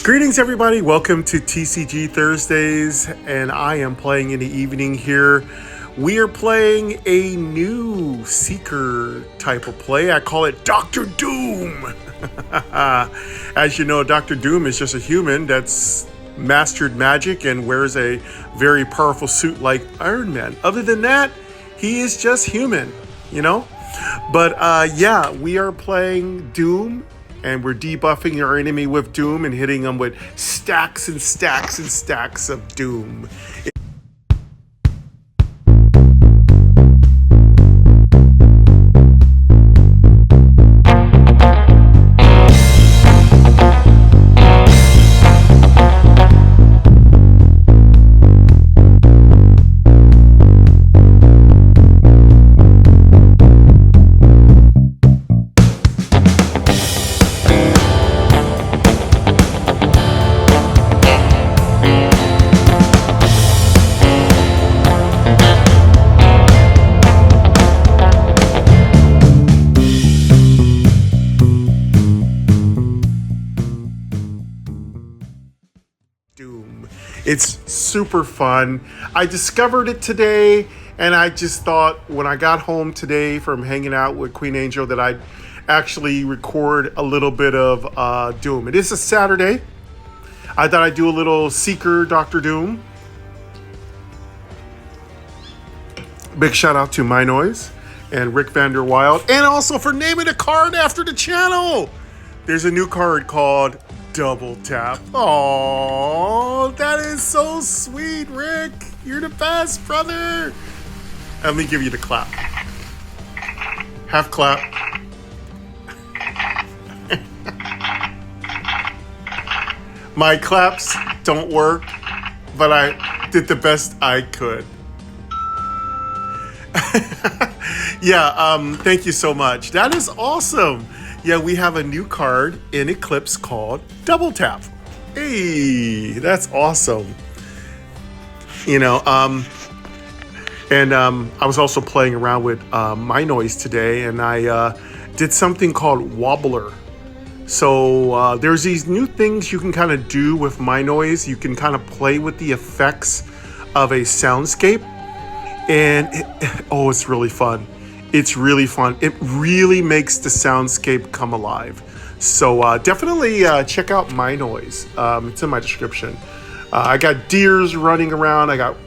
Greetings everybody, welcome to TCG Thursdays, and I am playing in the evening here. We are playing a new Seeker type of play. I call it Dr. Doom. As you know, Dr. Doom is just a human that's mastered magic and wears a very powerful suit like Iron Man. Other than that, he is just human, you know? But yeah, we are playing Doom. And we're debuffing our enemy with Doom and hitting them with stacks and stacks and stacks of Doom. It's super fun. I discovered it today, and I just thought when I got home today from hanging out with Queen Angel that I'd actually record a little bit of Doom. It is a Saturday. I thought I'd do a little Seeker Dr. Doom. Big shout out to My Noise and Rick Vanderwild, and also for naming a card after the channel. There's a new card called Double Tap. Oh, that is so sweet, Rick. You're the best, brother. Let me give you the clap. Half clap. My claps don't work, but I did the best I could. Yeah, thank you so much. That is awesome. Yeah, we have a new card in Eclipse called Double Tap. Hey, that's awesome. You know, I was also playing around with My Noise today, and I did something called Wobbler. So there's these new things you can kind of do with My Noise. You can kind of play with the effects of a soundscape, and it's really fun. It's really fun. It really makes the soundscape come alive. So definitely check out My Noise. It's in my description. I got deers running around. I got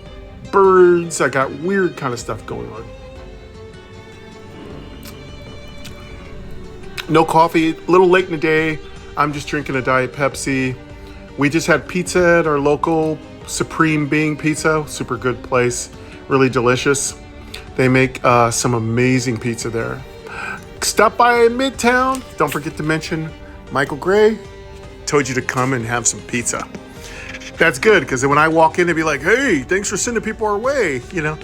birds. I got weird kind of stuff going on. No coffee. A little late in the day. I'm just drinking a Diet Pepsi. We just had pizza at our local Supreme Being Pizza. Super good place. Really delicious. They make some amazing pizza there. Stop by Midtown. Don't forget to mention Michael Gray told you to come and have some pizza. That's good, because when I walk in, they'd be like, hey, thanks for sending people our way, you know?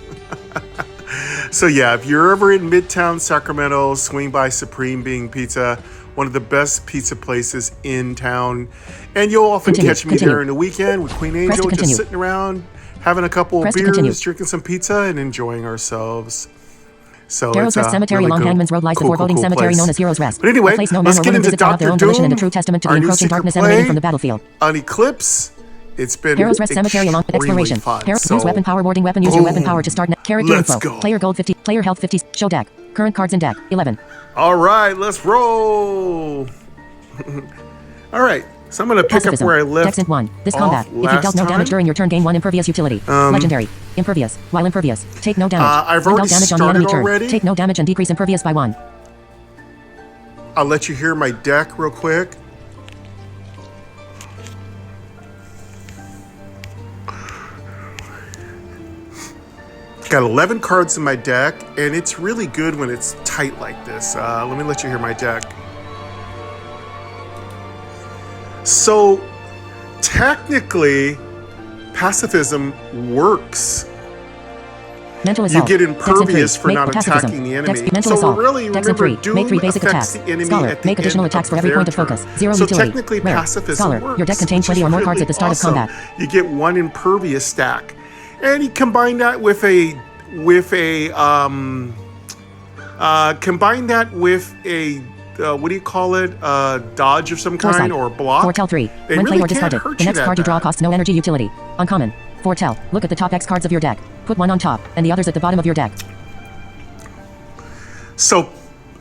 So yeah, if you're ever in Midtown Sacramento, swing by Supreme Being Pizza, one of the best pizza places in town. And you'll often catch me there in the weekend with Queen Angel, just sitting around, having a couple of beers, drinking some pizza, and enjoying ourselves. So Heroes Rest Cemetery really along Hangman's Road lies the foreboding cemetery known as Heroes Rest. But anyway, a place no man let's or get woman into visits without their Dr. own permission Doom, and a true testament to the our new encroaching Seeker darkness play emanating from the battlefield. On Eclipse, it's been Heroes Rest Cemetery along exploration. Use weapon power warding weapon. Use your weapon power to start. Character info. Go. Player gold 50. Player health 50. Show deck. Current cards in deck 11. All right, let's roll. All right. So I'm going to pick up where I left Dex 1. This combat. If you dealt no damage during your turn, gain 1 impervious utility. Legendary. Impervious. While impervious, take no damage. I've already damage on the enemy turn. Take no damage and decrease impervious by 1. I'll let you hear my deck real quick. Got 11 cards in my deck, and it's really good when it's tight like this. Let me let you hear my deck. So, technically, pacifism works. Mental assault. You get impervious for not attacking the enemy. Mental so assault. really, remember, Doom make 3 basic affects attacks. the enemy Scholar, at the make additional end attacks of for every their point of turn. focus. 0 so utility. Technically, Rare. pacifism Scholar, works, your deck contains 20 or more cards at the start of combat. You get 1 impervious stack, and you combine that with a what do you call it? Dodge of some kind Foresight. or block. Foretell 3. They When really played or can't discarded, hurt the you next that card you draw bad. costs no energy utility. Uncommon. Foretell. Look at the top X cards of your deck. Put one on top, and the others at the bottom of your deck. So,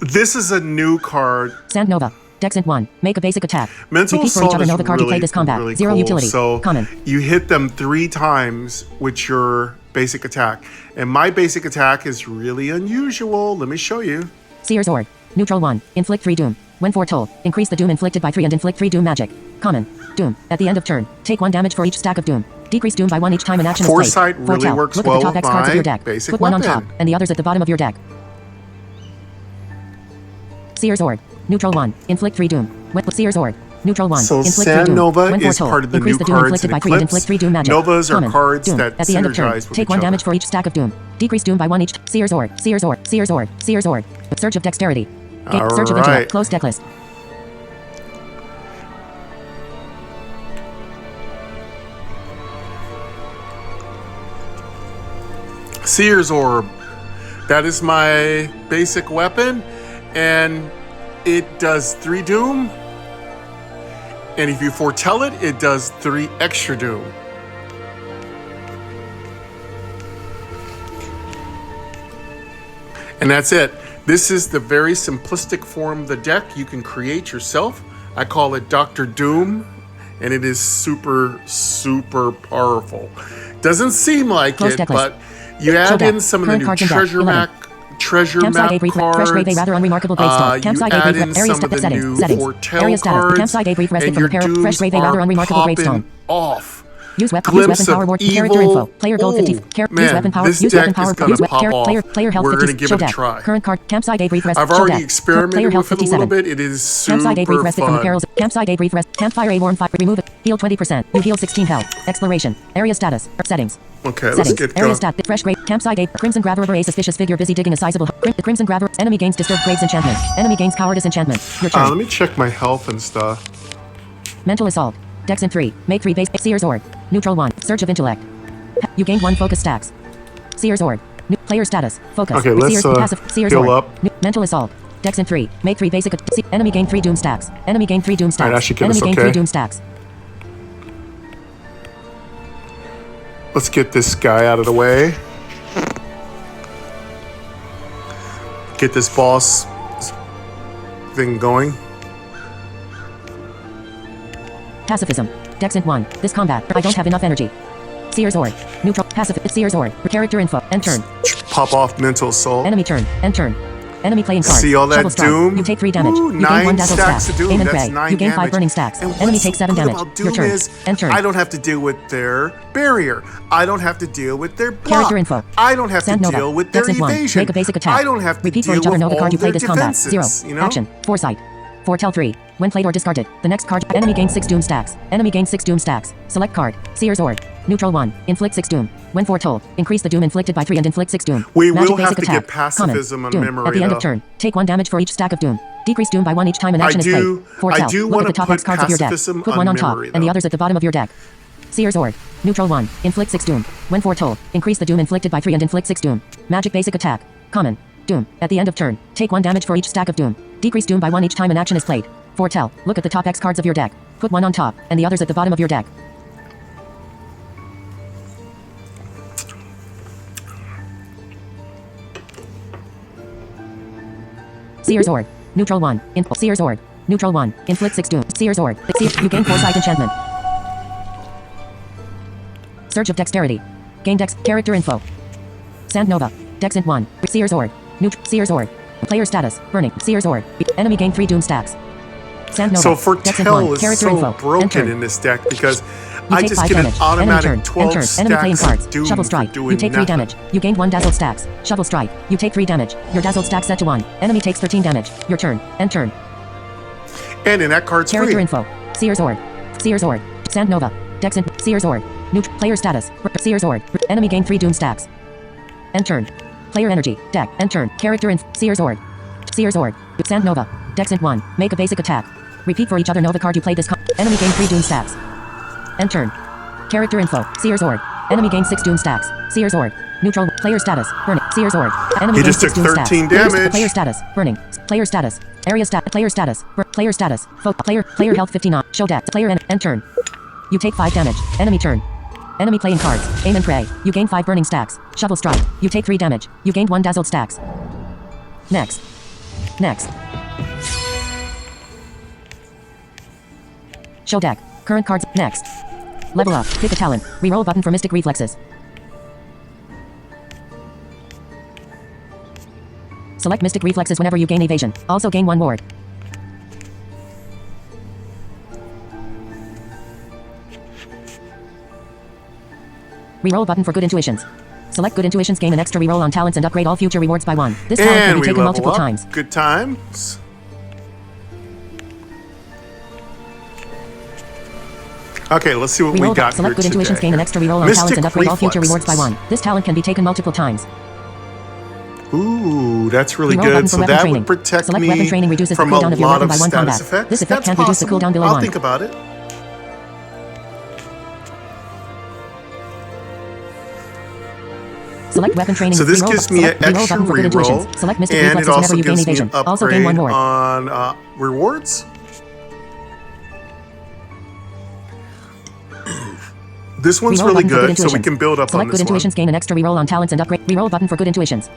this is a new card. Sand Nova. Dexant 1. Make a basic attack. Mental Repeat for each Assault other is Nova card you really, played this combat. really 0 cool. utility. So Common. you hit them 3 times with your basic attack. And my basic attack is really unusual. Let me show you. Seer's Ord. Neutral 1. Inflict 3 doom. When foretold, increase the doom inflicted by 3 and inflict 3 doom magic. Common. Doom. At the end of turn, take 1 damage for each stack of doom. Decrease doom by 1 each time an action is played. Foresight really Foretell. works Look well at the top with X cards of my your deck. basic Put 1 on top, weapon. and the others at the bottom of your deck. Seer's Ord. Neutral 1. Inflict 3 doom. When Seer's Ord. Neutral 1. So inflict 3 Sand doom. Nova When is foretold, part of the increase new the doom cards inflicted in by 3 and Eclipse. inflict 3 doom magic. Novas are Common. cards Doom. that At the end of turn, synergize with take each 1 other. damage for each stack of doom. Decrease doom by 1 each. Seer's Ord. Seer's Ord. Seer's Ord. Seer's Ord. Surge of dexterity. Surge of Alright. intellect. Close deck list. Seer's Orb. That is my basic weapon, and it does 3 doom. And if you foretell it, it does 3 extra doom. And that's it. This is the very simplistic form of the deck you can create yourself. I call it Dr. Doom, and it is super, super powerful. Doesn't seem like Close it, deck list. but you add deck. in some of the Current new cards in deck. treasure 11. map Campsite map A brief. cards. Fresh grave A rather unremarkable gravestone. You Campsite A add brief. in Area some of the settings. new Settings. foretell Area status. cards, Campsite A brief rested and from your repair. dooms Fresh grave A are rather unremarkable popping gravestone. off. Use weapon Glimpse power of ward. evil. Character info. Player gold 50. Ooh, Use man, weapon power. this Use deck weapon power. is gonna Use pop off. player health We're 50. gonna give Show it a deck. try. Current card. Campsite A brief rest. I've show already deck. experimented Player health with it a little 57. bit. It is super Campsite A brief rested from fun. perils. Campsite A brief rest. Campfire A warm 5. Remove it. Heal 20%. You heal 16 health. Exploration. Area status. Settings. Okay, let's Settings. get Area going. stat. Fresh grave. Campsite A. Crimson Grab Rubber A suspicious figure busy digging a sizable. The Crimson Grab. Enemy gains disturbed graves enchantment. Enemy gains cowardice enchantment. Your turn. Let me check my health and stuff. Mental assault. Dex in 3. Make 3 base. Seer's Ord. Neutral 1. Surge of intellect. You gained 1 focus stacks. Seer's Ord. Player status. Focus. Okay, let's passive. Seer's heal Ord. up. Mental assault. Dex in 3. Make 3 basic. Enemy gain 3 doom stacks. Enemy gain 3 doom stacks. that should get Enemy us gain okay. 3 doom stacks. Let's get this guy out of the way. Get this boss thing going. Pacifism. Dex in 1. This combat. I don't have enough energy. Seer's Ord. Neutral. Passive. Seer's Ord. Character info. End turn. Pop off mental assault. Enemy turn. End turn. Enemy playing card. See all that Shovel strike. doom? You take 3 damage. Ooh, You gain 9 1 dazzle stacks stack. of doom. Aim and That's pray. 9 You gain 5 damage. burning stacks. And Enemy what's takes so 7 good damage. about Your doom turn. is End turn. I don't have to deal with their barrier. I don't have to deal with their block. Character info. I don't have Sand to Nova. deal with their Dex in 1. evasion. Make a basic attack. I don't have to Repeat for deal each other with Nova all card you their played this combat. defenses. 0. You know? Action. Foresight. Foretell 3. When played or discarded, the next card. Enemy gains 6 doom stacks. Enemy gains 6 doom stacks. Select card. Seer's Ord. Neutral 1. Inflict 6 doom. When foretold, increase the doom inflicted by 3 and inflict 6 doom. We Magic will have basic to attack. get pacifism Common. on Doom. memory, At the end though. of turn, take 1 damage for each stack of doom. Decrease doom by 1 each time an action is played. Foretell. I do Look want at the to top put X cards of your deck. pacifism Put on 1 on top, memory, and the though. others at the bottom of your deck. Seer's Ord. Neutral 1. Inflict 6 doom. When foretold, increase the doom inflicted by 3 and inflict 6 doom. Magic basic attack. Common. Doom. At the end of turn, take 1 damage for each stack of doom. Decrease doom by 1 each time an action is played. Foretell. Look at the top X cards of your deck. Put 1 on top, and the others at the bottom of your deck. Seer's Ord. Neutral 1. Seer's Ord. Neutral 1. Inflict 6 doom. Seer's Ord. You gain Foresight enchantment. Surge of dexterity. Gain dex. Character info. Sand Nova. Dex int 1. Seer's Ord. Seer's Ord. Player status. Burning. Seer's Ord. Enemy gain 3 doom stacks. Sand Nova. So Dex int Foretell 1. is Character so info. broken Enter. in this deck because You I take just 5 get an damage. automatic Enemy turn. 12 Enter. Enemy playing stacks cards. of doom Shovel for strike. doing You take 3 nothing. damage. You gain 1 dazzled stacks. Shovel strike. You take 3 damage. Your dazzled stack set to 1. Enemy takes 13 damage. Your turn. End turn. And in that card's Character free. info. Seer's Ord. Seer's Ord. Sand Nova. Dex int. Seer's Ord. Player status. Seer's Ord. Enemy gain 3 doom stacks. End turn. Player energy. Deck. End turn. Character info. Seer's Ord. Seer's Ord. Sand Nova. Dex int 1. Make a basic attack. Repeat for each other Nova card you played this enemy gain 3 doom stacks. End turn. Character info. Seer's Ord. Enemy gain 6 doom stacks. Seer's Ord. Neutral. Player status. Burning. Seer's Orb. Enemy He gains just took 6 doom stats. 13 damage. Player status. Burning. Player status. Area stat. Player status. Player status. Player health 59. Show deck. Player end turn. You take 5 damage. Enemy turn. Enemy playing cards. Aim and pray. You gain 5 burning stacks. Shovel strike. You take 3 damage. You gained 1 dazzled stacks. Next. Next. Show deck. Current cards. Next. Level up. Pick a talent. Reroll button for Mystic Reflexes. Select Mystic Reflexes whenever you gain evasion. Also gain 1 ward. Reroll button for good intuitions. Select good intuitions, gain an extra reroll on talents and upgrade all future rewards by 1. This talent can be taken multiple times. Good times. Okay, let's see what we got Select here good intuitions, today. gain an extra reroll on talents and upgrade all future rewards by 1. This talent can be taken multiple times. Ooh, that's really Reroll good. button So for that weapon would protect Select me weapon training reduces from the a cooldown of your lot weapon of by 1 status combat. effects. This effect That's can reduce the possible. cooldown below I'll 1. think about it. Select weapon training. So this reroll gives me an extra button for good intuitions. reroll, Select Mystic and it Reflexes whenever also you gain gives me evasion. an Also gain 1 upgrade ward. on rewards. This one's Reroll really button for good, so we intuitions. can build up Select on good this one. intuitions, gain an extra reroll on talents and upgrade. Reroll button for good intuitions.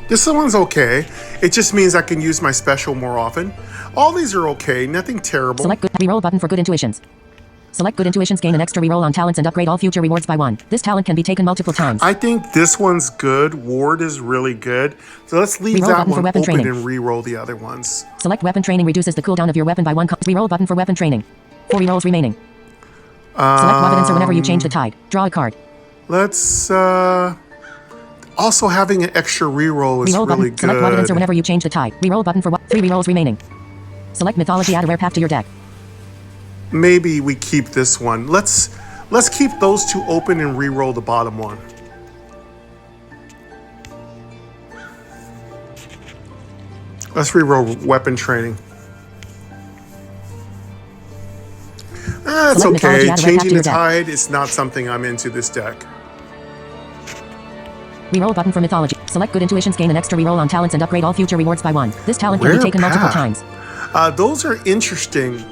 This one's okay. It just means I can use my special more often. All these are okay, nothing terrible. Select good reroll button for good intuitions. Select good intuitions, gain an extra reroll on talents and upgrade all future rewards by 1. This talent can be taken multiple times. I think this one's good. Ward is really good. So let's leave Reroll that button for one weapon open training. and re-roll the other ones. Select weapon training reduces the cooldown of your weapon by 1. Reroll button for weapon training. 4 rerolls remaining. Select Evidencer whenever you change the tide. Draw a card. Let's also having an extra reroll is Reroll really button. Select Evidencer good. whenever you change the tide. Reroll button for 3 rerolls remaining. Select Mythology, add a rare path to your deck. Maybe we keep this one. Let's keep those two open and re-roll the bottom one. Let's re-roll weapon training. That's Select okay. Mythology, add a rare path to Changing your the deck. tide is not something I'm into this deck. Reroll button for Mythology. Select good intuitions, gain an extra reroll on talents and upgrade all future rewards by 1. This talent can Rare be taken multiple path. times. Those are interesting.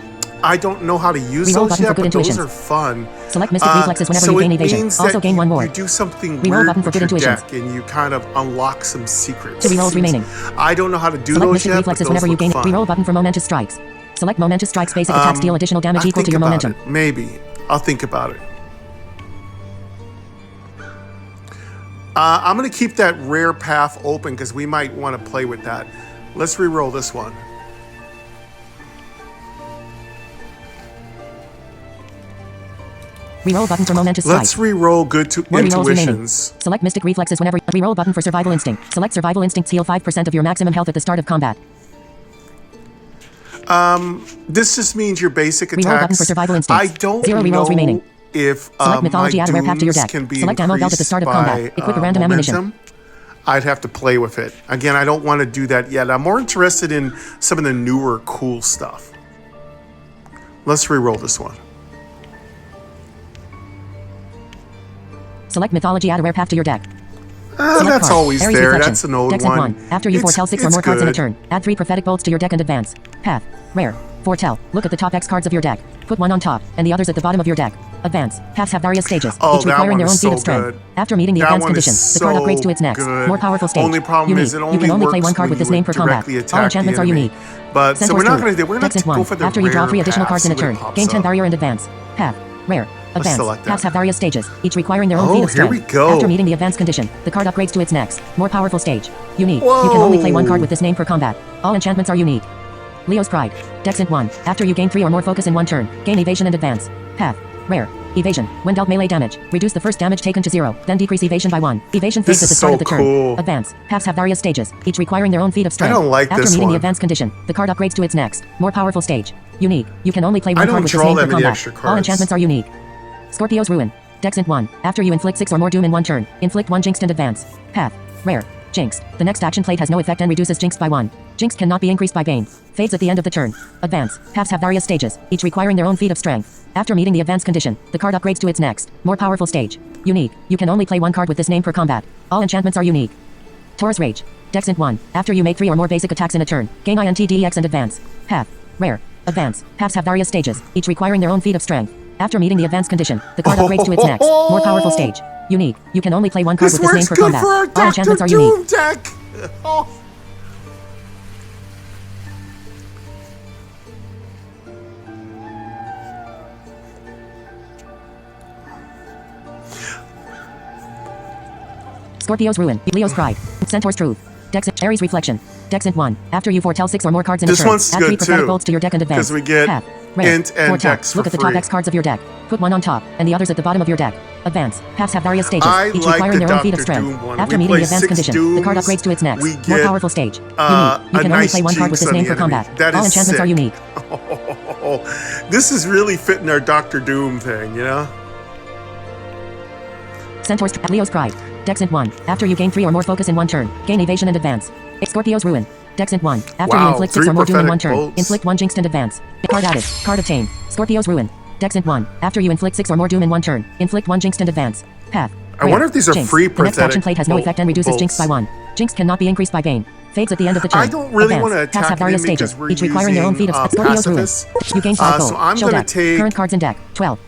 I don't know how to use Reroll those button yet, for good but those intuitions. are fun. Select Mystic Reflexes whenever so you gain it evasion. means Also that gain 1 you ward. do something Reroll weird button for with good your intuitions. deck, and you kind of unlock some secrets. 2 rerolls remaining. I don't know how to do Select those Mystic yet, but Reflexes those whenever you look gain fun. reroll button for Momentous Strikes. Select Momentous Strikes, basic attacks deal additional damage I'll equal to think your about momentum. it. Maybe. I'll think about it. I'm going to keep that rare path open because we might want to play with that. Let's re-roll this one. Reroll button for Momentous Let's Strikes. re-roll good to 1 rerolls remaining. intuitions. Select Mystic Reflexes whenever. Reroll button for Survival Instinct. Select Survival Instincts, heal 5% of your maximum health at the start of combat. This just means your basic Reroll attacks. button for Survival Instincts. I don't 0 know rerolls remaining. if Select Mythology, my add a rare path to your dooms deck. can be Select Ammo Belt at the start of increased combat. by, Equip a random ammunition. momentum. I'd have to play with it. Again, I don't want to do that yet. I'm more interested in some of the newer cool stuff. Let's re-roll this one. Select Mythology, add a rare path to your deck. That's card. always Ares there. Reflection. That's an old Dex and one. 1. After you foretell 6 or It's more cards in a good. turn, add 3 prophetic bolts to your deck and advance. Path. Rare. Foretell. Look at the top X cards of your deck. Put 1 on top, and the others at the bottom of your deck. Advance. Paths have various stages, Oh, each that requiring one their own is feat so of strength. good. After meeting the That advanced one is condition, the card so upgrades to its next, good. more powerful stage. Only problem unique. is it You only can only play works 1 card when with this you name per combat. directly All attack enchantments the are enemy. unique. But so Centaur's we're not Truth. going to do. We're going Dex to and go 1. for the After you draw rare 3 additional path, cards in a see what turn, pops gain 10 up. barrier and advance. Path. Rare. Advance. select that. Paths have various stages, each requiring their own Oh, feat of here strength. we go. After meeting the advanced condition, the card upgrades to its next, more powerful stage. Unique. Whoa. You can only play 1 card with this name per combat. All enchantments are unique. Leo's Pride. Dex and 1. After you gain 3 or more focus in 1 turn, gain evasion and advance. Path. Rare. Evasion. When dealt melee damage, reduce the first damage taken to 0, then decrease evasion by 1. Evasion fades This at the is start so of the turn. cool. Advance. Paths have various stages, each requiring their own feat of strength. don't like After this meeting one. the advanced condition, the card upgrades to its next, more powerful stage. Unique. You can only play 1 I card don't with this draw name per that many combat. extra All cards. enchantments are unique. Scorpio's Ruin. Dex and 1. After you inflict 6 or more doom in 1 turn, inflict 1 jinxed and advance. Path. Rare. Jinxed. The next action plate has no effect and reduces jinxed by 1. Jinx cannot be increased by gain. Fades at the end of the turn. Advance. Paths have various stages, each requiring their own feat of strength. After meeting the advance condition, the card upgrades to its next, more powerful stage. Unique. You can only play one card with this name per combat. All enchantments are unique. Taurus Rage. Dex Int 1. After you make 3 or more basic attacks in a turn, gain INT DEX and advance. Path. Rare. Advance. Paths have various stages, each requiring their own feat of strength. After meeting the advance condition, the card upgrades to its next, more powerful stage. Unique. You can only play one card with this name per combat. All enchantments are unique. Deck. Oh. Scorpio's Ruin. Leo's Pride. Centaur's Truth. Dex Aries Reflection. Dex Int 1. After you foretell 6 or more cards in a turn, one's add good 3 prophetic too, bolts to your deck and advance. because we get Path. Rare. Int and Foretell. Dex for Look at the top free. X cards of your deck. Put one on top, and the others at the bottom of your deck. Advance. Paths have various stages, I each like requiring the their own feat of Dr. strength. Doom one. After We meeting play the advance 6 condition, the card Dooms, upgrades to its next, we more get, powerful stage. Unique. You a can only nice play one card with Jinx this on name the per enemy. combat. That All is enchantments sick. are unique. This is really fitting our Dr. Doom thing, you know? Centaur's Leo's Pride. Dex Int 1. After you gain 3 or more focus in one turn, gain evasion and advance. Scorpio's Ruin. Dex Int 1. After you Wow, inflict 6 3 or more doom in one prophetic turn, bolts. inflict 1 jinxed and advance. Card added. Card obtained. Scorpio's Ruin. Dex Int 1. After you inflict 6 or more doom in one turn, inflict 1 jinxed and advance. Path. I wonder if these are Jinx. free The next action prophetic plate has no effect and reduces Jinx by 1. Jinx cannot be increased by gain. Fades at the end of the turn. I don't really Advance. want to Paths attack have various an enemy stages, because we're each requiring their own feat of using, Scorpio's Ruin. Pacifist. You gain 5 gold. So I'm Show gonna deck. take- Current cards in deck. 12.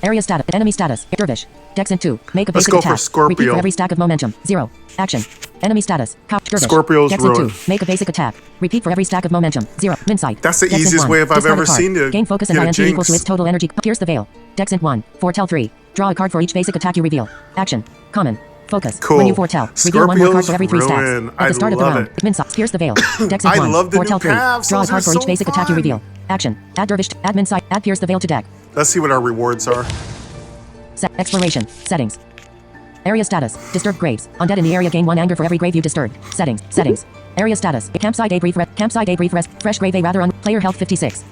Area status. Enemy status. Dervish. Dex Int 2. Make a Let's basic go attack. for Scorpio. Repeat for every stack of momentum. 0. Action. Enemy status. Dervish. Scorpio's Dex Int Ruin. 2. Make a basic attack. Repeat for every stack of momentum. 0. Insight. That's the Dex Int easiest 1. way I've Discard a ever card. seen to Gain focus and get a INT equal to Jinx. its total energy. Pierce the veil. Dex Int 1. Foretell 3. Draw a card for each basic attack you reveal. Action. Common. Focus. Cool. When you foretell, reveal one more card Scorpio's for every 3 stacks. Ruin. At the start of the love round, it. Minsight. Pierce the veil. Dex Int I 1. love the Foretell new 3. paths. Draw a Those card are for so each basic attack you fun. reveal. Action. Add Dervish. Add Minsight. Add Pierce the veil to deck. Let's see what our rewards are. Exploration. Settings. Area status. Disturbed graves. Undead in the area gain 1 anger for every grave you disturbed. Settings. Settings. Area status. Campsite a brief rest. Campsite a brief rest. Fresh grave a rather on. Player health 56.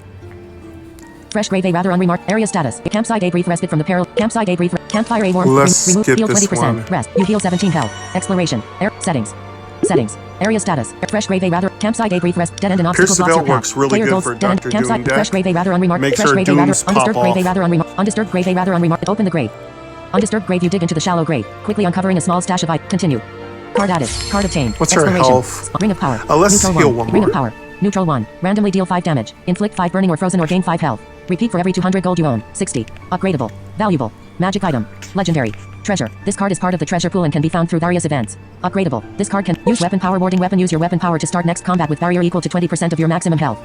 Fresh grave a rather unremarked. Area status. Campsite a brief respite from the peril. Campsite a brief. Campfire a warm. Let's Remove. skip Heal this 20%. one. Rest. You heal 17 health. Exploration. Settings. Settings. Area status. Fresh grave a rather. Campsite a brief rest. Dead end and obstacle Pierce the blocks Veil your works path. really Player good goals. for Dead end. Dr. Campsite. Doom deck. Fresh grave a rather unremarked. Makes Fresh our grave a rather. dooms pop Undisturbed grave a off. rather unremarked. Undisturbed grave a rather unremarked. Open the grave. Undisturbed grave you dig into the shallow grave, quickly uncovering a small stash of ice. Continue. Card added. Card obtained. What's our Exploration. health? Ring of power. Let's Neutral heal one Ring more. of power. Neutral 1. Randomly deal 5 damage. Inflict 5 burning or frozen or gain 5 health. Repeat for every 200 gold you own. 60. Upgradable. Valuable. Magic item. Legendary. Treasure. This card is part of the treasure pool and can be found through various events. Upgradable. This card can use weapon power warding weapon. Use your weapon power to start next combat with barrier equal to 20% of your maximum health.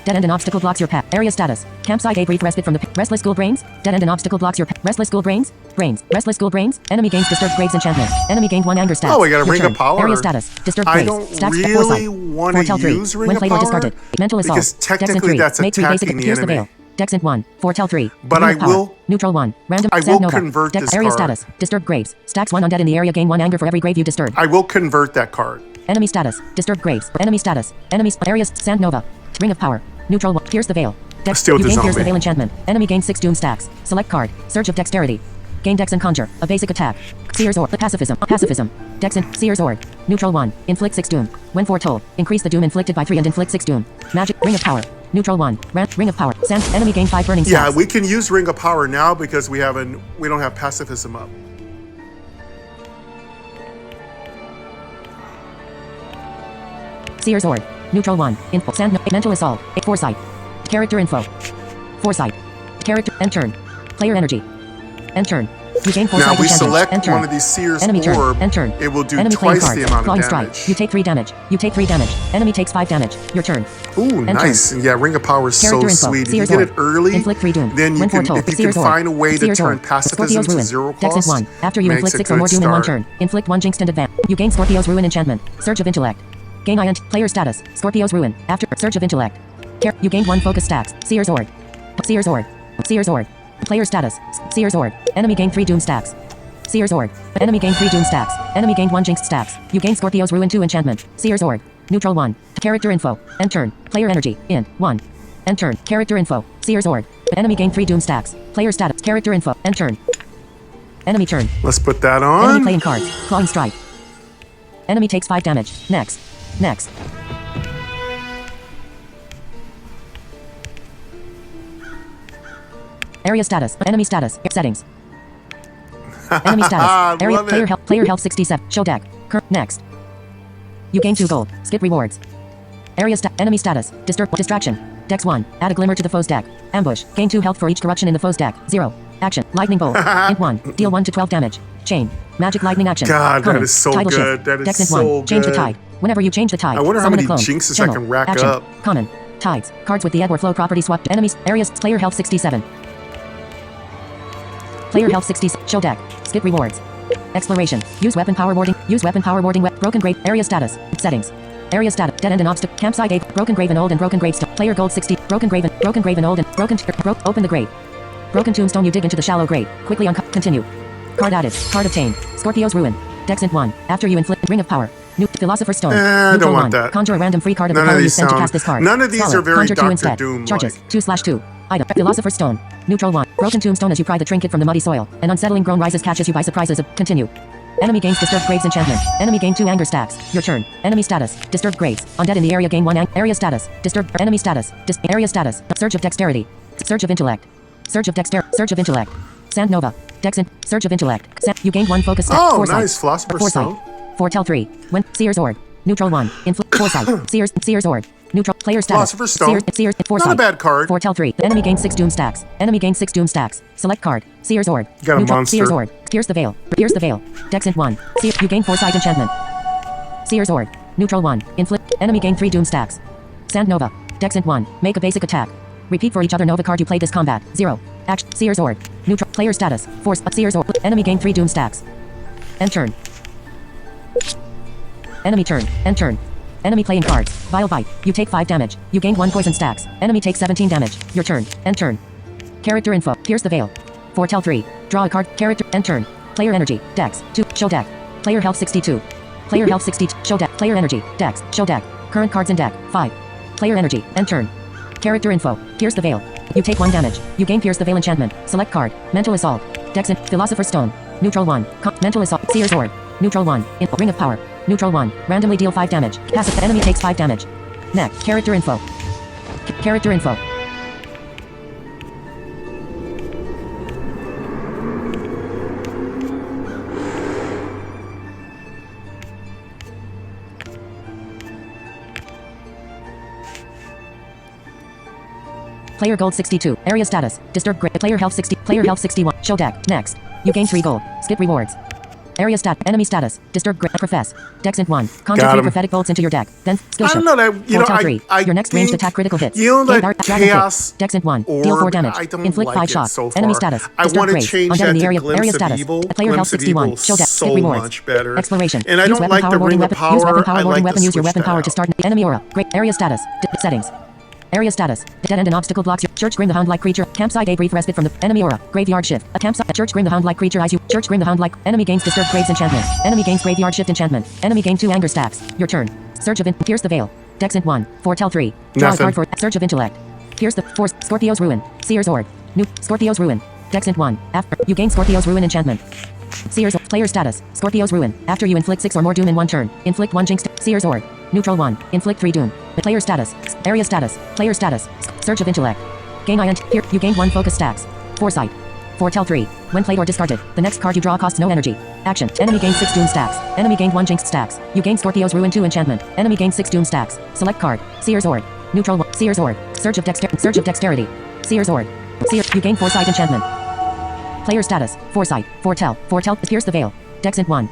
Dead end and obstacle blocks your path. Area status. Campsite a brief respite from the restless ghoul brains. Dead end and obstacle blocks your restless ghoul brains. Brains. Restless ghoul brains. Enemy gains disturbed graves enchantment. Enemy gained 1 anger stat. Oh, we got a Your Ring of turn. Power. Area status. Disturbed I graves. don't Stacks really foresight. want to Foretell 3. use Ring When of played or Power discarded. Mental assault. because Dex Int technically 3. that's Make 3 basic. attacking the Pierce the enemy. veil. Dex Int 1. Foretell 3. But Ring I of power. will- Neutral 1. Random. I Sand will Nova. convert Dex this area card. status. Disturbed graves. Stacks 1 undead in the area gain 1 anger for every grave you disturb. I will convert that card. Enemy status. Disturbed graves. Enemy status. Enemies. Areas. Sand Nova. Ring of power. Neutral 1. Pierce the veil. Dex. Steal You the gain Pierce the zombie. veil enchantment. Enemy gains 6 doom stacks. Select card. Surge of dexterity. Gain Dex and Conjure. A basic attack. Seer's Orb. Pacifism. Pacifism. Dex and Seer's Orb. Neutral 1. Inflict 6 doom. When foretold, increase the doom inflicted by 3 and inflict 6 doom. Magic. Ring of power. Neutral 1. Ring of power. Sand. Enemy gain 5 burning Yeah, stacks. we can use Ring of Power now because we don't have pacifism up. Seer's Orb. Neutral 1. Info. Sand. Mental assault. Foresight. Character info. Foresight. Character. End turn. Player energy. End turn. You gain foresight Now we enchantment. select End turn. one of these Seer's Enemy turn. Orb. End turn. It will do Enemy playing twice cards. the amount Clawing of strike. damage. You take 3 damage. You take 3 damage. Enemy takes 5 damage. Your turn. Ooh, End nice. turn. Yeah, Ring of Power is so Character info. sweet. If you Seer's get Orb. it early, Inflict 3 doom. then you When can, foretold. if you can Seer's Orb. find a way to Seer's turn Orb. pacifism Scorpio's to Ruin. 0 Dex cost, Int 1. After you makes inflict a 6 or more good doom in one start. turn, inflict 1 jinxed and advance. You gain Scorpio's Ruin enchantment. Surge of intellect. Gain INT. Player status. Scorpio's Ruin. After Surge of intellect. You gain 1 focus stacks. Seer's Orb. Seer's Orb. Seer's Orb. Player status. Seer's Orb. Enemy gain 3 doom stacks. Seer's Orb. Enemy gained 3 doom stacks. Enemy gained 1 jinxed stacks. You gain Scorpio's Ruin 2 enchantment. Seer's Orb. Neutral 1. Character info. End turn. Player energy. Int 1. End turn. Character info. Seer's Orb. Enemy gained 3 doom stacks. Player status. Character info. End turn. Enemy turn. Let's put that Enemy on. playing cards. Clawing strike. Enemy takes 5 damage. Next. Next. Area status. Enemy status. Settings. Enemy status. Area. Player health. Player health 67. Show deck. Next. You gain 2 gold. Skip rewards. Area enemy status. Distraction. Dex 1. Add a glimmer to the foe's deck. Ambush. Gain 2 health for each corruption in the foe's deck. 0. Action. Lightning bolt. Int 1. Deal 1 to 12 damage. Chain. Magic lightning action. God, Common. that is so Tidal good. Shift. That is Dex Int so 1. good. Change the tide. Whenever you change the tide, I wonder how summon many a clone. jinxes Channel. I can rack Action. up. Common. Tides. Cards with the ebb or flow property swap to enemies. Areas. Player health 67. Player health 60. Show deck. Skip rewards. Exploration. Use weapon power warding. Use weapon power warding. Broken grave. Area status. Settings. Area status. Dead end and obstacle. Campsite gate. Broken grave and old and broken gravestone. Player gold 60. Broken grave and old and broken. Open the grave. Broken tombstone. You dig into the shallow grave. Quickly continue. Card added. Card obtained. Scorpio's ruin. Dex Int 1. After you inflict ring of power. New Philosopher's Stone. I don't want that. Conjure a random free card of the color you spent to cast this card. None of these Scholar. are very Conjure 2 Dr. instead. Doom. Charges. 2/2. Item. Philosopher's Stone. Neutral 1. Broken tombstone as you pry the trinket from the muddy soil. An unsettling groan rises catches you by surprise as a continue. Enemy gains disturbed graves enchantment. Enemy gain 2 anger stacks. Your turn. Enemy status. Disturbed graves. Undead in the area gain 1 area status. Disturbed enemy status. Area status. Surge of dexterity. Surge of intellect. Surge of dexterity. Surge of intellect. Sand Nova. Dex and Surge of intellect. You gain 1 focus stack. Oh, Foresight. nice. Philosopher's Stone. Foretell 3. When Seer's Ord. Neutral 1. Foresight. Seer's Ord. Neutral player status. Philosopher's Stone. Foresight. Not a bad card. Foretell 3. The enemy gains 6 doom stacks. Enemy gains 6 doom stacks. Select card. Seer's Ord. Got a Neutral. monster. Seer's Ord. Pierce the veil. Pierce the veil. Dex Int 1. You gain Foresight enchantment. Seer's Ord. Neutral 1. Inflict. Enemy gain 3 doom stacks. Sand Nova. Dex Int 1. Make a basic attack. Repeat for each other Nova card you play this combat. 0. Action. Seer's Ord. Neutral. Player status. Force. Seer's Ord. Enemy gain 3 doom stacks. End turn. Enemy turn. End turn. Enemy playing cards. Vile Bite. You take 5 damage. You gain 1 poison stacks. Enemy takes 17 damage. Your turn. End turn. Character info. Pierce the veil. Foretell 3. Draw a card. Character. End turn. Player energy. Dex. 2. Show deck. Player health 62. Player health 62. Show deck. Player energy. Dex. Show deck. Current cards in deck. 5. Player energy. End turn. Character info. Pierce the veil. You take 1 damage. You gain Pierce the veil enchantment. Select card. Mental assault. Dex and Philosopher's Stone. Neutral 1. Mental assault. Seer's Ord. Neutral 1. Ring of power. Neutral 1. Randomly deal 5 damage. Passive. Enemy takes 5 damage. Next. Character info. Character info. Player gold 62. Area status. Disturbed grave. Player health 60. Player health 61. Show deck. Next. You gain 3 gold. Skip rewards. Area stat. Enemy status. Disturbed grave. Profess. Dex Int 1. Conjure 3 prophetic bolts into your deck. Then skill I shift. don't know that. You know, Foretell 3. I Your next ranged attack critical hits. You know Gain that Dragon chaos hit. Dex Int 1. Deal 4 damage. I don't Inflict like 5 it shots. so far. Enemy status. I Disturbed want to graves. change Undead that in the to area. Glimpse Area of status. Evil. Player health Glimpse of 61. Evil Show deck. so Skip rewards. much better. Exploration. And I Use don't weapon like power the warding Ring of weapon. Use Power. weapon power I warding like weapon. to Use your switch weapon that power to out. start. Enemy aura. Great. Area status. Settings. Area status. Dead end and obstacle blocks your Church Grim the Hound like creature. Campsite a brief respite from the enemy aura. Graveyard shift. A campsite. Church Grim the Hound like creature eyes you. Church Grim the Hound like enemy gains disturbed graves enchantment. Enemy gains graveyard shift enchantment. Enemy gain 2 anger stacks. Your turn. Surge of Pierce the veil. Dex Int 1. Foretell 3. Draw a card for Surge of intellect. Pierce the force. Scorpio's ruin. Seer's Ord. New Scorpio's ruin. Dex Int 1. After you gain Scorpio's ruin enchantment. Seer's player status. Scorpio's ruin. After you inflict 6 or more doom in 1 turn. Inflict 1 jinx. Seer's Ord. Neutral 1. Inflict 3 doom. Player status. Area status. Player status. Surge of intellect. Gain INT. Here, you gain 1 focus stacks. Foresight. Foretell 3. When played or discarded, the next card you draw costs no energy. Action. Enemy gains 6 doom stacks. Enemy gained 1 jinx stacks. You gain Scorpio's ruin 2 enchantment. Enemy gains 6 doom stacks. Select card. Seer's Ord. Neutral 1. Seer's Ord. Surge of dexterity. Seer's Ord. You gain Foresight enchantment. Player status. Foresight. Foretell. Pierce the veil. Dex Int 1.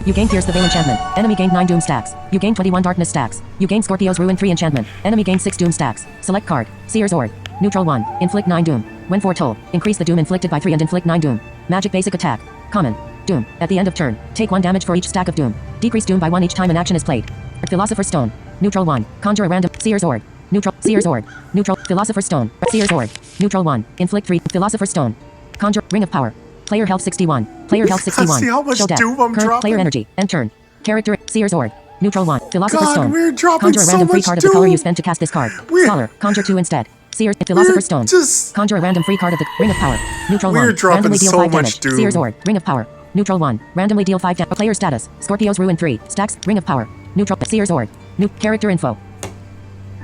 You gain Pierce the veil enchantment. Enemy gained 9 doom stacks. You gain 21 darkness stacks. You gain Scorpio's ruin 3 enchantment. Enemy gained 6 doom stacks. Select card. Seer's Ord. Neutral 1. Inflict 9 doom. When foretold, increase the doom inflicted by 3 and inflict 9 doom. Magic basic attack. Common. Doom. At the end of turn, take 1 damage for each stack of doom. Decrease doom by 1 each time an action is played. Philosopher's Stone. Neutral 1. Conjure a random. Seer's Ord. Neutral. Seer's Ord. Neutral. Philosopher's Stone. Seer's Ord. Neutral 1. Inflict 3. Philosopher's Stone. Conjure. Ring of Power. Player health 61. Player health 61. See how much Show deck. doom I'm Current dropping? player energy. End turn. Character. Seer's Ord. Neutral 1. Philosopher's God, Stone. we're dropping Conjure a so random free much card of the color doom. you spent to cast this card. We're- Scholar. Conjure 2 instead. Seer's Philosopher's Stone. just- Conjure a random free card of the Ring of Power. Neutral We're 1. dropping Randomly deal so 5 much damage. doom. Seer's Ord. Ring of Power. Neutral 1. Randomly deal 5 damage. Player status. Scorpio's Ruin 3. Stacks. Ring of Power. Neutral. Seer's Orb. New character info.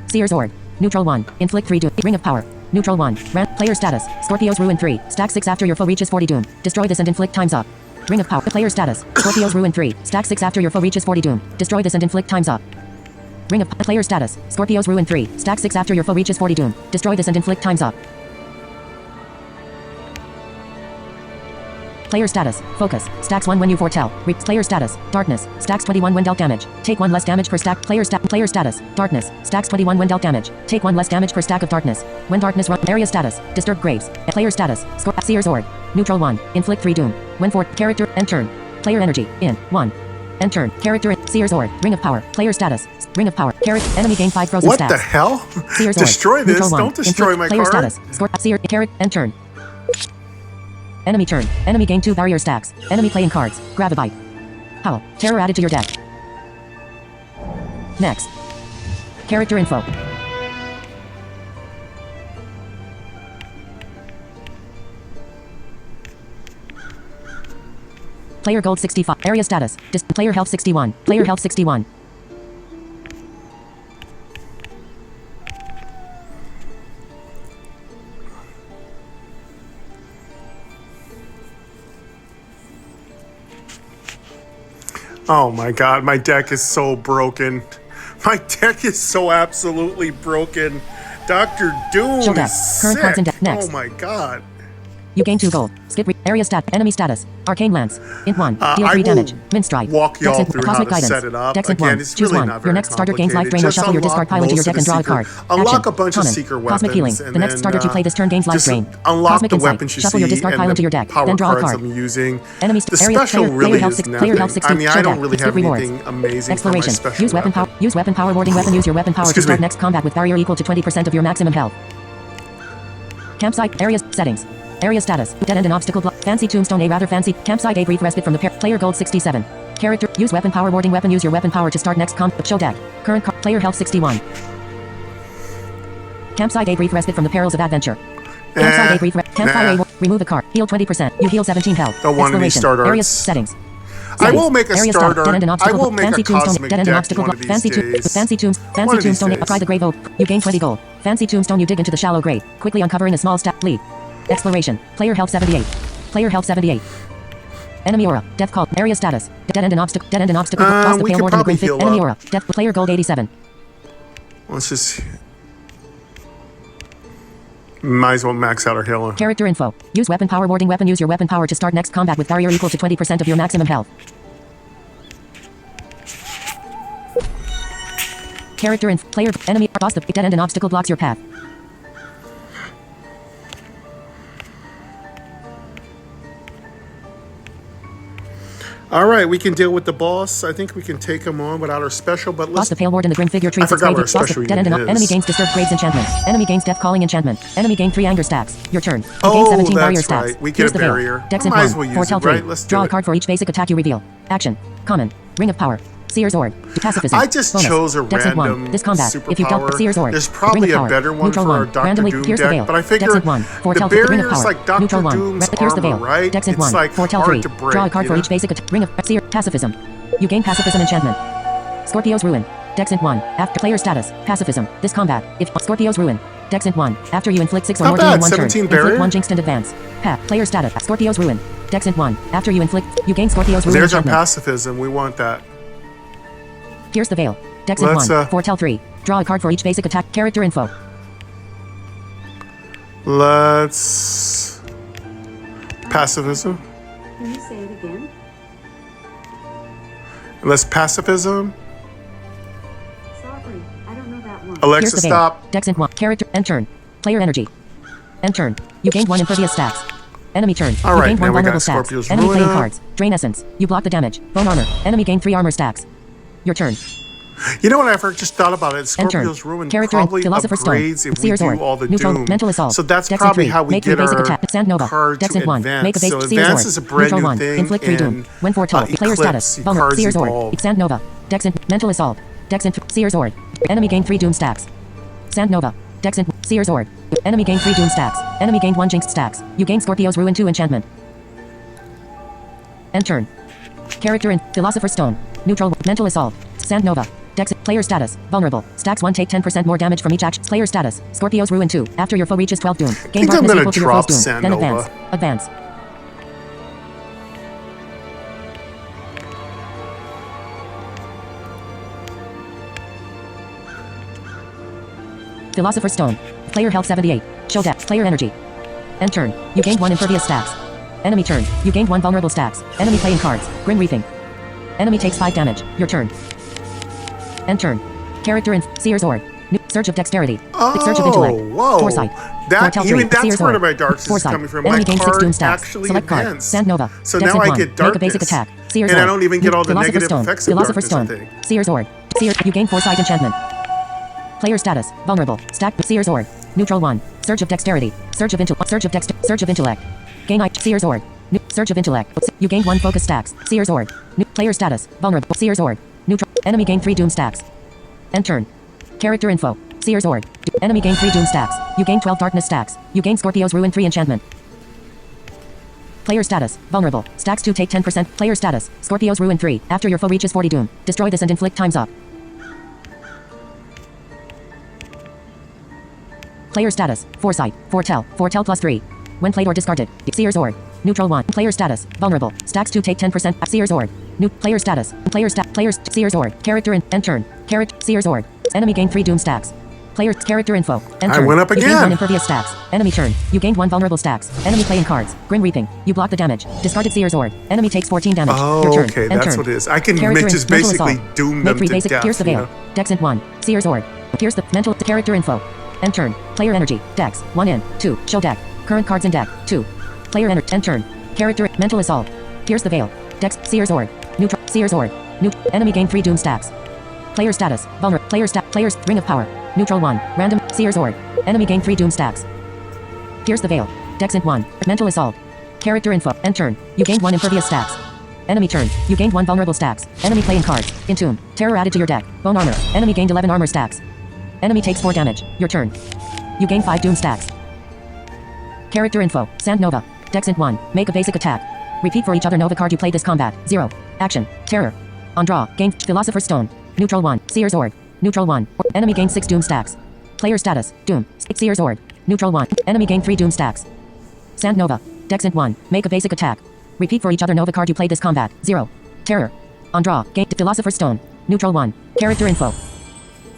Seer's Orb. Neutral 1. Inflict 3 doom. Ring of Power. Neutral 1. Player status. Scorpio's Ruin 3. Stack 6 after your foe reaches 40 doom. Destroy this and inflict times up. Ring of Power. Player status. Scorpio's Ruin 3. Stack 6 after your foe reaches 40 doom. Destroy this and inflict times up. Ring of Player status. Scorpio's Ruin 3. Stack 6 after your foe reaches 40 doom. Destroy this and inflict times up. Player status. Focus. Stacks 1 when you foretell. Player status. Darkness. Stacks 21 when dealt damage. Take 1 less damage per stack. Player status. Darkness. Stacks 21 when dealt damage. Take 1 less damage per stack of darkness. When darkness run. Area status. Disturb graves. Player status. Seer's Orb. Neutral 1. Inflict 3 doom. When for character end turn. Player energy. In 1. End turn. Character. Seer's Orb. Ring of Power. Player status. Ring of Power. Character. Enemy gain 5 frozen What stats. the hell? Seer's Destroy Orb. this. Neutral 1. Don't destroy Inflict my player card. status. Seer. Character. End turn. Enemy turn. Enemy gain 2 barrier stacks. Enemy playing cards. Grab a bite. Howl. Terror added to your deck. Next. Character info. Player gold 65. Area status. Player health 61. Player health 61. Oh my god, my deck is so broken. My deck is so absolutely broken. Dr. Doom Show deck. is Current cards in sick. deck. Next. Oh my god. You gain 2 gold. Skip area stat. Enemy status. Arcane Lance. Int 1. Deal 3 I will damage. Min strike. walk y'all Dex through Cosmic how to guidance. set it up. Dex Int Again, 1. it's Choose really 1. not Your very next starter gains life complicated. drain or Just shuffle your discard unlock pile into your most deck of and the draw a card. secret- unlock Action. a bunch of Common. secret Cosmic healing. weapons, and The next then, starter to play this turn gains life just drain. unlock Cosmic the insight. weapons you Shuffle your see discard and pile the into your deck. power Then draw a cards card. I'm using. Enemy The area special player, really player health is 6. nothing. Player health 60. I mean, I Show don't deck. really Skip have rewards. anything amazing for my Exploration. special Use weapon power. Use weapon power warding weapon. Use your weapon power to Excuse start me. next combat with barrier equal to 20% of your maximum health. Campsite. Areas. Settings. Area status. Dead end and obstacle block. Fancy tombstone. A rather fancy. Campsite. A brief respite from the player gold 67. Character. Use weapon power warding weapon. Use your weapon power to start next show deck. Current player health 61. Campsite. A brief respite from the perils of adventure. Campsite. A brief campfire. Remove a card. Heal 20%. You heal 17 health. Don't want any Exploration. start arts. Areas. Settings. I will make a Area start dead end and art. I obstacle will block. make Fancy a tombstone. cosmic Dead end and deck obstacle one block. of Fancy these days. fancy One of these tombstone. days. Apply the grave oak. You gain 20 gold. Fancy tombstone. You dig into the shallow grave, quickly uncovering a small stack. Lead. Exploration. Player health 78. Player health 78. Enemy aura. Death call. Area status. Dead end and obstacle. Dead end and obstacle. Toss the we pale could ward in the probably green heal enemy up. aura. Death. Player gold 87. Let's just... Might as well max out our healer. Character info. Use weapon power warding weapon. Use your weapon power to start next combat with barrier equal to 20% of your maximum health. Character and player enemy boss the dead end and obstacle blocks your path. All right, we can deal with the boss. I think we can take him on without our special, but Boss let's... the pale ward in the grim figure treats I its forgot grave. what our Boss the special dead end unit and is. enemy gains disturbed graves enchantment. Enemy gains death calling enchantment. Enemy gain 3 anger stacks. Your turn. You gain 17 barrier that's stacks. right. We get Here's a the veil. barrier. Dex I and might 1. as well use Foretell it, 3. right? Let's do Draw a it. card for each basic attack you reveal. Action. Common. Ring of power. Seer's Orb. Pacifism. I just Bonus. chose a Dex and 1. random This combat. If you dealt superpower. Seer's Orb. There's Ring probably of a power. better one Neutral for our 1. Dr. Randomly Doom pierce the deck, veil. but I figure Dex and 1. the Foretell 3. Ring of barrier's power. like Dr. Neutral 1. Doom's Pierce the veil. armor, right? Dex and It's 1. like Foretell hard 3. to break, Draw a card you for know? each basic attack. Ring of Seer. Pacifism. You gain pacifism enchantment. Scorpio's Ruin. Dexant 1. After player status. Pacifism. This combat. If Scorpio's Ruin. Dexant 1. After you inflict 6 or Not more bad, damage in one turn. 17 Inflict barrier. 1 jinxed and advance. Player status. Scorpio's Ruin. Dexant 1. After you inflict. You gain Scorpio's Ruin There's our enchantment. pacifism. We want that. Pierce the veil. Dexant Let's, 1. Foretell 3. Draw a card for each basic attack. Character info. Let's... Pacifism. Can you say it again? Let's pacifism. Sorry, I don't know that one. Pierce Alexa, the veil. stop. Dexant 1. Character. End turn. Player energy. End turn. You gained 1 impervious stacks. Enemy turn. All You right, gained now 1 we vulnerable got stacks. Scorpio's Enemy playing Ruin. cards. Drain essence. You block the damage. Bone armor. Enemy gained 3 armor stacks. Your turn. You know what? I just thought about it. End turn. Scorpio's Ruin Character probably Philosopher's Stone. upgrades if we Seer's do Orb. all the Neutral. doom. Mental assault. So that's Dex probably 3. how we Make 3 get basic our attack. Sand Nova. card Dex to 1. advance. Make a base. So Seer's advance Orb. is a brand Neutral new 1. thing Inflict 3 doom. in, When foretell. Player Eclipse. status. Bonus. Cards Seer's Orb. evolve. Sand Nova. Dex Mental assault. Dex Seer's Orb. Enemy gain 3 doom stacks. Sand Nova. Dex Seer's Orb. Enemy gain 3 doom stacks. Enemy gained 1 jinxed stacks. You gain Scorpio's Ruin 2 enchantment. End turn. Character in Philosopher's Stone. Neutral. Mental Assault. Sand Nova. Dex. Player status. Vulnerable. Stacks 1 take 10% more damage from each action. Player status. Scorpio's Ruin 2. After your foe reaches 12 doom. Gain think I'm darkness gonna equal to your drop foe's doom. Sand Then Nova. advance. Advance. Philosopher's Stone. Player health 78. Show deck. Player energy. End turn. You gained 1 impervious stacks. Enemy turn. You gained 1 vulnerable stacks. Enemy playing cards. Grim Reefing. Enemy takes 5 damage. Your turn. End turn. Character in Seer's Orb. Surge of Dexterity. Surge of Intellect. Whoa. Foresight. That, Foretell even 3. that's Seer's where Orb. my darkness is Foresight. coming from. My Enemy gains 6 card doom stacks. actually Select card. advanced. Sand Nova. So Dex now and I 1. get darkness. Make a basic attack. Seer's And I Orb. don't even get all the Philosopher's negative Stone. effects of Philosopher's darkness, I Stone. think. Seer's Orb. Seer. You gain Foresight enchantment. Player status. Vulnerable. Stack. Seer's Orb. Neutral 1. Surge of Dexterity. Surge of Intellect. Surge of Surge of Intellect. Gain Seer's Orb. Surge of Intellect. You gain 1 focus stacks. Seer's Orb. Player status. Vulnerable. Seer's Orb. Neutral. Enemy gain 3 doom stacks. End turn. Character info. Seer's Orb. Enemy gain 3 doom stacks. You gain 12 darkness stacks. You gain Scorpio's Ruin 3 enchantment. Player status. Vulnerable. Stacks 2 take 10%. Player status. Scorpio's Ruin 3. After your foe reaches 40 doom. Destroy this and inflict times up. Player status. Foresight. Foretell. Foretell plus 3. When played or discarded. Seer's Orb. Neutral 1. Player status. Vulnerable. Stacks 2 take 10%. Seer's Orb. New player status. Players. Seer's Orb. Character in. End turn. Seer's Orb. Enemy gain 3 doom stacks. Player's character info. End turn. I went up You gained again. 1 impervious stacks. Enemy turn. You gained 1 vulnerable stacks. Enemy playing cards. Grim Reaping. You block the damage. Discarded Seer's Orb. Enemy takes 14 damage. Oh, Your turn. okay, End that's turn. what it is. I can Character just in. Mental basically assault. doom Make them 3 to basic. death. Pierce the you veil. know? Dex and 1. Seer's Orb. Pierce the mental character info. End turn. Player energy. Dex. 1 in. 2. Show deck. Current cards in deck. 2. Player enter. End turn. Character. Mental assault. Pierce the veil. Dex. Seer's Orb. Neutral. Seer's Orb. Enemy gain 3 doom stacks. Player status. Vulnerable. Players. Ring of power. Neutral 1. Random. Seer's Orb. Enemy gain 3 doom stacks. Pierce the veil. Dex and 1. Mental assault. Character info. End turn. You gained 1 impervious stacks. Enemy turn. You gained 1 vulnerable stacks. Enemy playing cards. Entomb. Terror added to your deck. Bone armor. Enemy gained 11 armor stacks. Enemy takes 4 damage. Your turn. You gain 5 doom stacks. Character info. Sand Nova. Dex and 1. Make a basic attack. Repeat for each other Nova card you play this combat. 0. Action. Terror. On draw. Gain Philosopher's Stone. Neutral 1. Seer's Orb. Neutral 1. Enemy gain 6 doom stacks. Player status. Doom. Seer's Orb. Neutral 1. Enemy gain 3 doom stacks. Sand Nova. Dex and 1. Make a basic attack. Repeat for each other Nova card you play this combat. 0. Terror. On draw. Gain Philosopher's Stone. Neutral 1. Character info.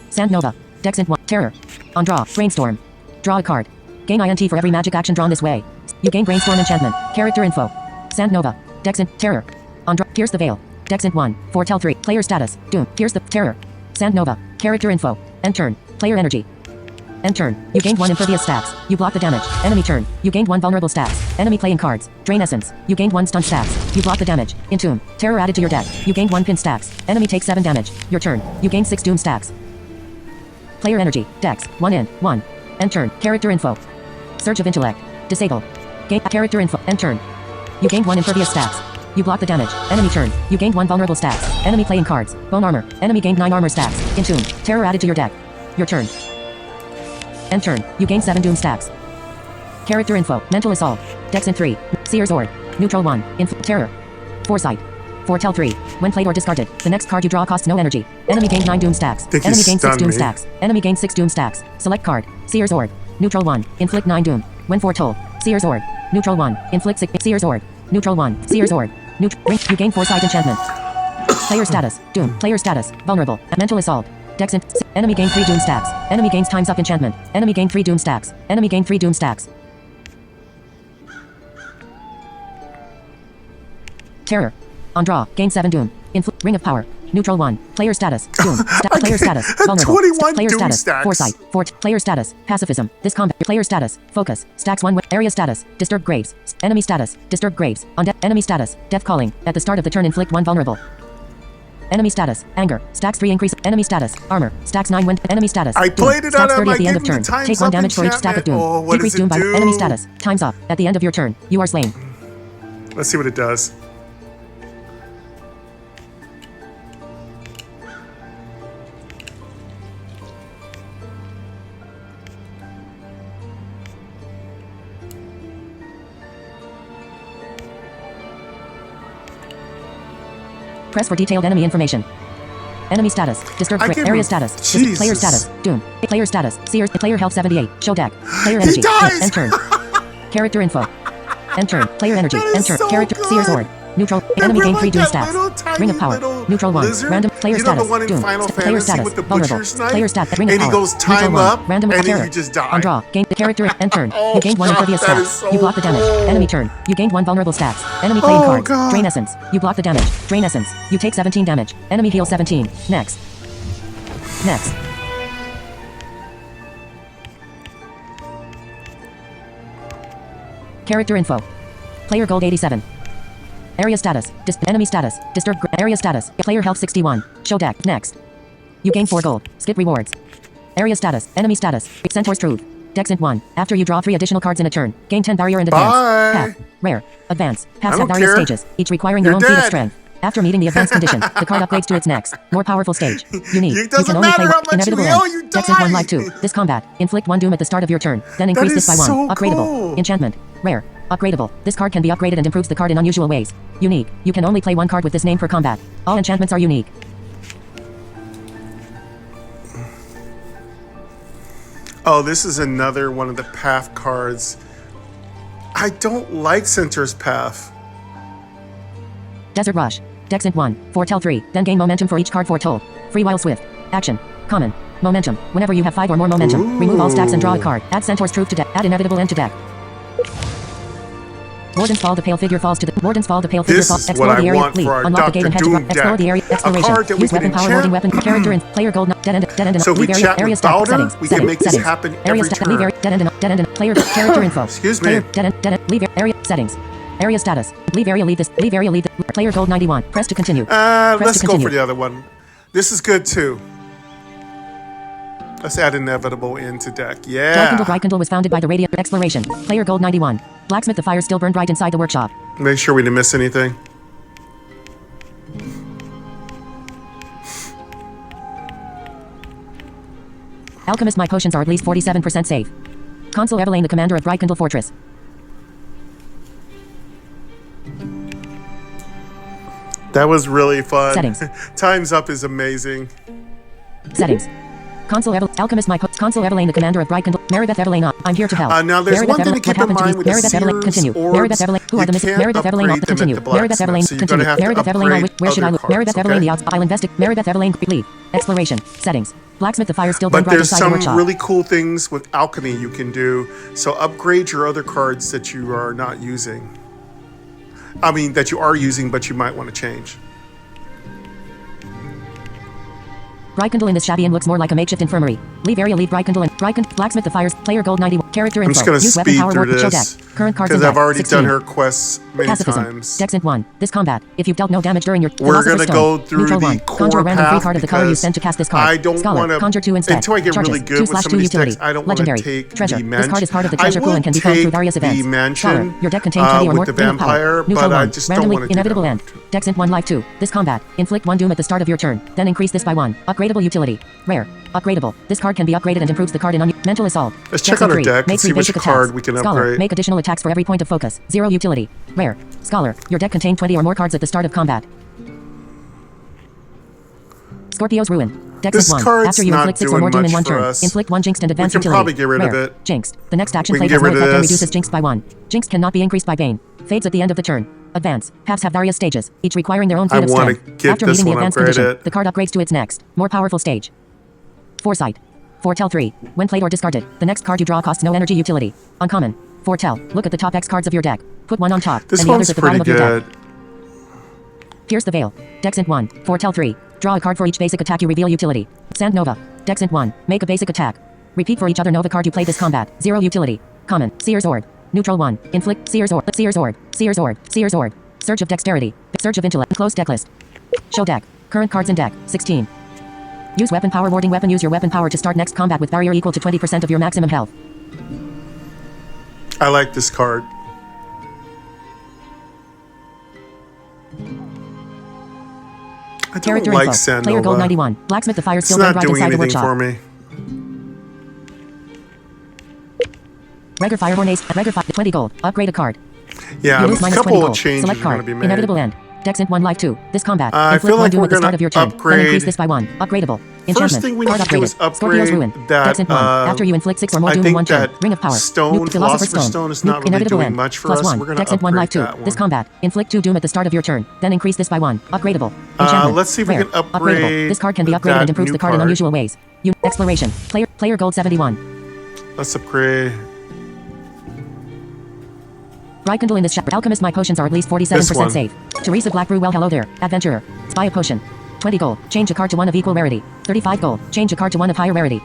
Sand Nova. Dex and 1. Terror. On draw. Brainstorm. Draw a card. Gain INT for every magic action drawn this way. You gain Brainstorm enchantment. Character info. Sand Nova. Dex and Terror. On draw. Pierce the veil. Dex and 1. Foretell 3. Player status. Doom. Pierce the Terror. Sand Nova. Character info. End turn. Player energy. End turn. You gained 1 impervious stacks. You block the damage. Enemy turn. You gained 1 vulnerable stacks. Enemy playing cards. Drain essence. You gained 1 stun stacks. You block the damage. Entomb. Terror added to your deck. You gained 1 pin stacks. Enemy takes 7 damage. Your turn. You gain 6 doom stacks. Player energy. Dex. 1 in. 1. End turn. Character info. Surge of intellect. Disable. Gain character info. End turn. You gained 1 impervious stacks. You block the damage. Enemy turn. You gained 1 vulnerable stacks. Enemy playing cards. Bone armor. Enemy gained 9 armor stacks. Entomb. Terror added to your deck. Your turn. End turn. You gain 7 doom stacks. Character info. Mental assault. Dex and 3. Seer's Orb. Neutral 1. Terror. Foresight. Foretell 3. When played or discarded, the next card you draw costs no energy. Enemy gained 9 doom stacks. Think you Enemy gained 6 stunned doom me. stacks. Enemy gained 6 doom stacks. Select card. Seer's Orb. Neutral 1. Inflict 9 doom. When foretold. Seer's Orb. Neutral 1. Inflict 6. Seer's Orb. Neutral 1. Seer's Orb. You gain Foresight enchantment. Player status. Doom. Player status. Vulnerable. Mental assault. Dex and enemy gain 3 doom stacks. Enemy gains times up enchantment. Enemy gain 3 doom stacks. Enemy gain 3 doom stacks. Terror. On draw. Gain 7 doom. Ring of power. Neutral 1. Player status. Doom. Player status. Vulnerable. 21 Player doom status. stacks. Foresight. Player status. Pacifism. This combat. Player status. Focus. Stacks 1. Area status. Disturb graves. Enemy status. Disturb graves. On death. Enemy status. Death calling. At the start of the turn inflict 1 vulnerable. Enemy status. Anger. Stacks 3 increase. Enemy status. Armor. Stacks 9 when. Enemy status. I Doom. played it Stacks out 30 of at the end of my turn. times Take 1 up damage for each stack of doom. enchantment. Oh, what Decrease does it doom by do? enemy status. Times up. At the end of your turn. You are slain. Let's see what it does. Press for detailed enemy information. Enemy status. Disturbed area status. Player status. Doom. Player status. Sears. Player health 78. Show deck. Player energy. End turn. Character info. End turn. Player energy. Enter. So Character. good. Sears Sword. Neutral. And Enemy we're gain like 3 Doom that stats. little, tiny Ring of power. little Neutral 1. lizard. Random. Player You know status. the one in Doom. Final Player Fantasy status. with the Vulnerable. butcher's knife? Player stat. Ring of And power. he goes Neutral time 1. up, Random and then terror. you just die. On draw. Gain the character. End turn. Oh, You gained 1 God, impervious that is stats. so You block the damage. cool. Enemy turn. You gained 1 vulnerable stats. Enemy playing Oh, card. God. Drain essence. You block the damage. Drain essence. You take 17 damage. Enemy heal 17. Next. Next. Character info. Player gold 87. Area status. Enemy status. Disturbed area status. Player health 61. Show deck. Next. You gain 4 gold. Skip rewards. Area status. Enemy status. Centaur's Truth. Dex int 1. After you draw 3 additional cards in a turn, gain 10 barrier and advance. Bye. Path. Rare. Advance. Paths I have don't various care. stages, each requiring their You're own feat of dead. strength. After meeting the advanced condition, the card upgrades to its next, more powerful stage. Unique. It doesn't you can only matter play how much inevitable you end. heal, you Dex int 1 die. life 2. This combat. Inflict 1 doom at the start of your turn. Then increase this by is 1. so Upgradable. cool. Enchantment. Rare. Upgradable. This card can be upgraded and improves the card in unusual ways. Unique. You can only play 1 card with this name per combat. All enchantments are unique. Oh, this is another one of the path cards. I don't like Centaur's Path. Desert Rush. Dex int 1. Foretell 3. Then gain momentum for each card foretold. Free while swift. Action. Common. Momentum. Whenever you have 5 or more momentum, remove all stacks and draw a card. Add Centaur's Truth to deck. Add inevitable end to deck. Warden's Fall. The pale figure falls to the Warden's Fall. The pale figure This falls. is Explore what I the area. want Leave. for our Unlock the Dr. gate and head to Doom explore the deck. area. A Exploration. card that we Use can weapon power enchant. wording weapon. Character in player gold. Dead end. Dead end. So if we leave area. chat Area with stat. Bowder, Settings. we can Settings. make this Settings. happen Area every stat. Leave turn. area. Dead end. Dead end. Player character info. Excuse me. Player dead end. Dead end. Leave area settings. Area status. Leave area. Leave this. Leave area. Leave the player gold 91. Press to continue. Press Let's to go continue. for the other one. This is good too. Let's add inevitable into deck. Yeah. Drakendal was founded by the Radiant Exploration. Player gold 91. Blacksmith. The fire still burned bright inside the workshop. Make sure we didn't miss anything. Alchemist. My potions are at least 47% safe. Consul Evelyn, the commander of Drakendal Fortress. That was really fun. Settings. Time's Up is amazing. Settings. Consul Alchemist. Consul Evelyn, the commander of Drakendal. Maribeth Evelyn. I'm here to help. Now, there's Maribeth one thing Evelyn, to keep what in happened mind with the Maribeth Evelyn, Seer's continue. orbs, Maribeth Evelyn, who you are the missing? can't Maribeth Evelyn, upgrade them continue. at the Maribeth Evelyn, blacksmith, so you're gonna continue. have to Maribeth Evelyn, upgrade where should I other look? Maribeth cards, Evelyn, okay? the outs. I'll invest it. Maribeth Evelyn, leave. Exploration. Settings. Blacksmith. The fire still burned But bright there's inside the some workshop. really cool things with alchemy you can do. So upgrade your other cards that you are not using. I mean, that you are using, but you might want to change. Drakendal in this shabby inn looks more like a makeshift infirmary. Leave area. Leave Drakendal and Blacksmith. The fires. Player gold 91. Character I'm info. just going to Use weapon speed power through word. Show deck. this Current cards because in I've deck. already 16. done her quests many Pacifism. times. Dex int 1. This combat. If you've dealt no damage during your We're Philosopher's gonna Stone. go through Neutral the 1. core Conjure a random free path card of the color you because spend to cast this card. I don't Scholar. wanna- Conjure 2 instead. until I get Charges. really good 2 with slash some 2 of these decks, utility. I don't wanna Legendary. take Treasure. the This card is part of the mansion. treasure I pool and would can be found through take various the events. mansion, Scholar. Your deck contains 20 or with more the ring of power. vampire, Neutral but I 1. just don't Randomly wanna do inevitable that. end. Dex int 1 life 2. This combat. Inflict 1 doom at the start of your turn. Then increase this by 1. Upgradable utility. Rare. Upgradable. This card can be upgraded and improves the card in mental assault. Let's Dex check out int our 3. deck and Make see 3 which basic card attacks. we can Scholar. upgrade. Make additional attacks for every point of focus. 0 utility. Rare. Scholar. Your deck contained 20 or more cards at the start of combat. Scorpio's Ruin. Dex This int 1. card's After you not inflict 6 or doing more doom in much 1 for turn. us. Inflict 1 jinxed and advance can utility. probably get rid of Rare. it. Jinxed. The next action We can played has get no rid of effect and this. reduces jinxed by 1. Jinxed cannot be increased by Bane. Fades at the end of the turn. Advance. Paths have various stages, each requiring their own feat I of wanna strength. get After this meeting the one advanced condition, upgraded. the card upgrades to its next, more powerful stage. Foresight. Foretell 3. When played or discarded, the next card you draw costs no energy utility. Uncommon. Foretell. Look at the top X cards of your deck. Put one on top, This and the others one's at the bottom pretty of your good. deck. Pierce the Veil. Dex int 1. Foretell 3. Draw a card for each basic attack you reveal utility. Sand Nova. Dex int 1. Make a basic attack. Repeat for each other Nova card you play this combat. 0 utility. Common. Seer's Orb. Neutral 1. Inflict. Seer's Orb. Seer's Orb. Seer's Orb. Seer's Orb. Surge of Dexterity. Surge of Intellect. Close deck list. Show deck. Current cards in deck. 16. Use weapon power warding weapon. Use your weapon power to start next combat with barrier equal to 20% of your maximum health. I like this card. I don't Character like info. Sand Player gold Nova. 91. Blacksmith. The fire It's still burned not bright doing inside the anything workshop. for me. Regger Firehorn Ace. Regger 20 gold. Upgrade a card. Yeah, You a lose minus 20 couple of gold. changes Select are going card. to be made. Inevitable end. Dex int 1 life 2. This combat. I Inflict feel 1 like doom we're at the start gonna of your turn. Then upgrade. increase this by 1. Upgradable. Enchantment. First thing we need Card to do is upgraded. Scorpio's upgrade Ruin. that. Dex int 1. After you inflict 6 or more I doom in think 1 turn. that Ring of Power. stone, Philosopher's Stone, is not really Inevitable doing end. much for Plus us. 1. We're gonna Dex int 1 life upgrade 2. that This one. combat. Inflict 2 doom at the start of your turn. Then increase this by 1. Upgradable. Enchantment. Let's see if we Rare. can upgrade Upgradable. This card can be upgraded that and improves new the card in card. unusual ways. Exploration. Player gold 71. Let's upgrade. Rekindle in this chapter. Alchemist, my potions are at least 47% safe. Teresa Black Brew, well, hello there. Adventurer. Spy a potion. 20 gold. Change a card to one of equal rarity. 35 gold. Change a card to one of higher rarity.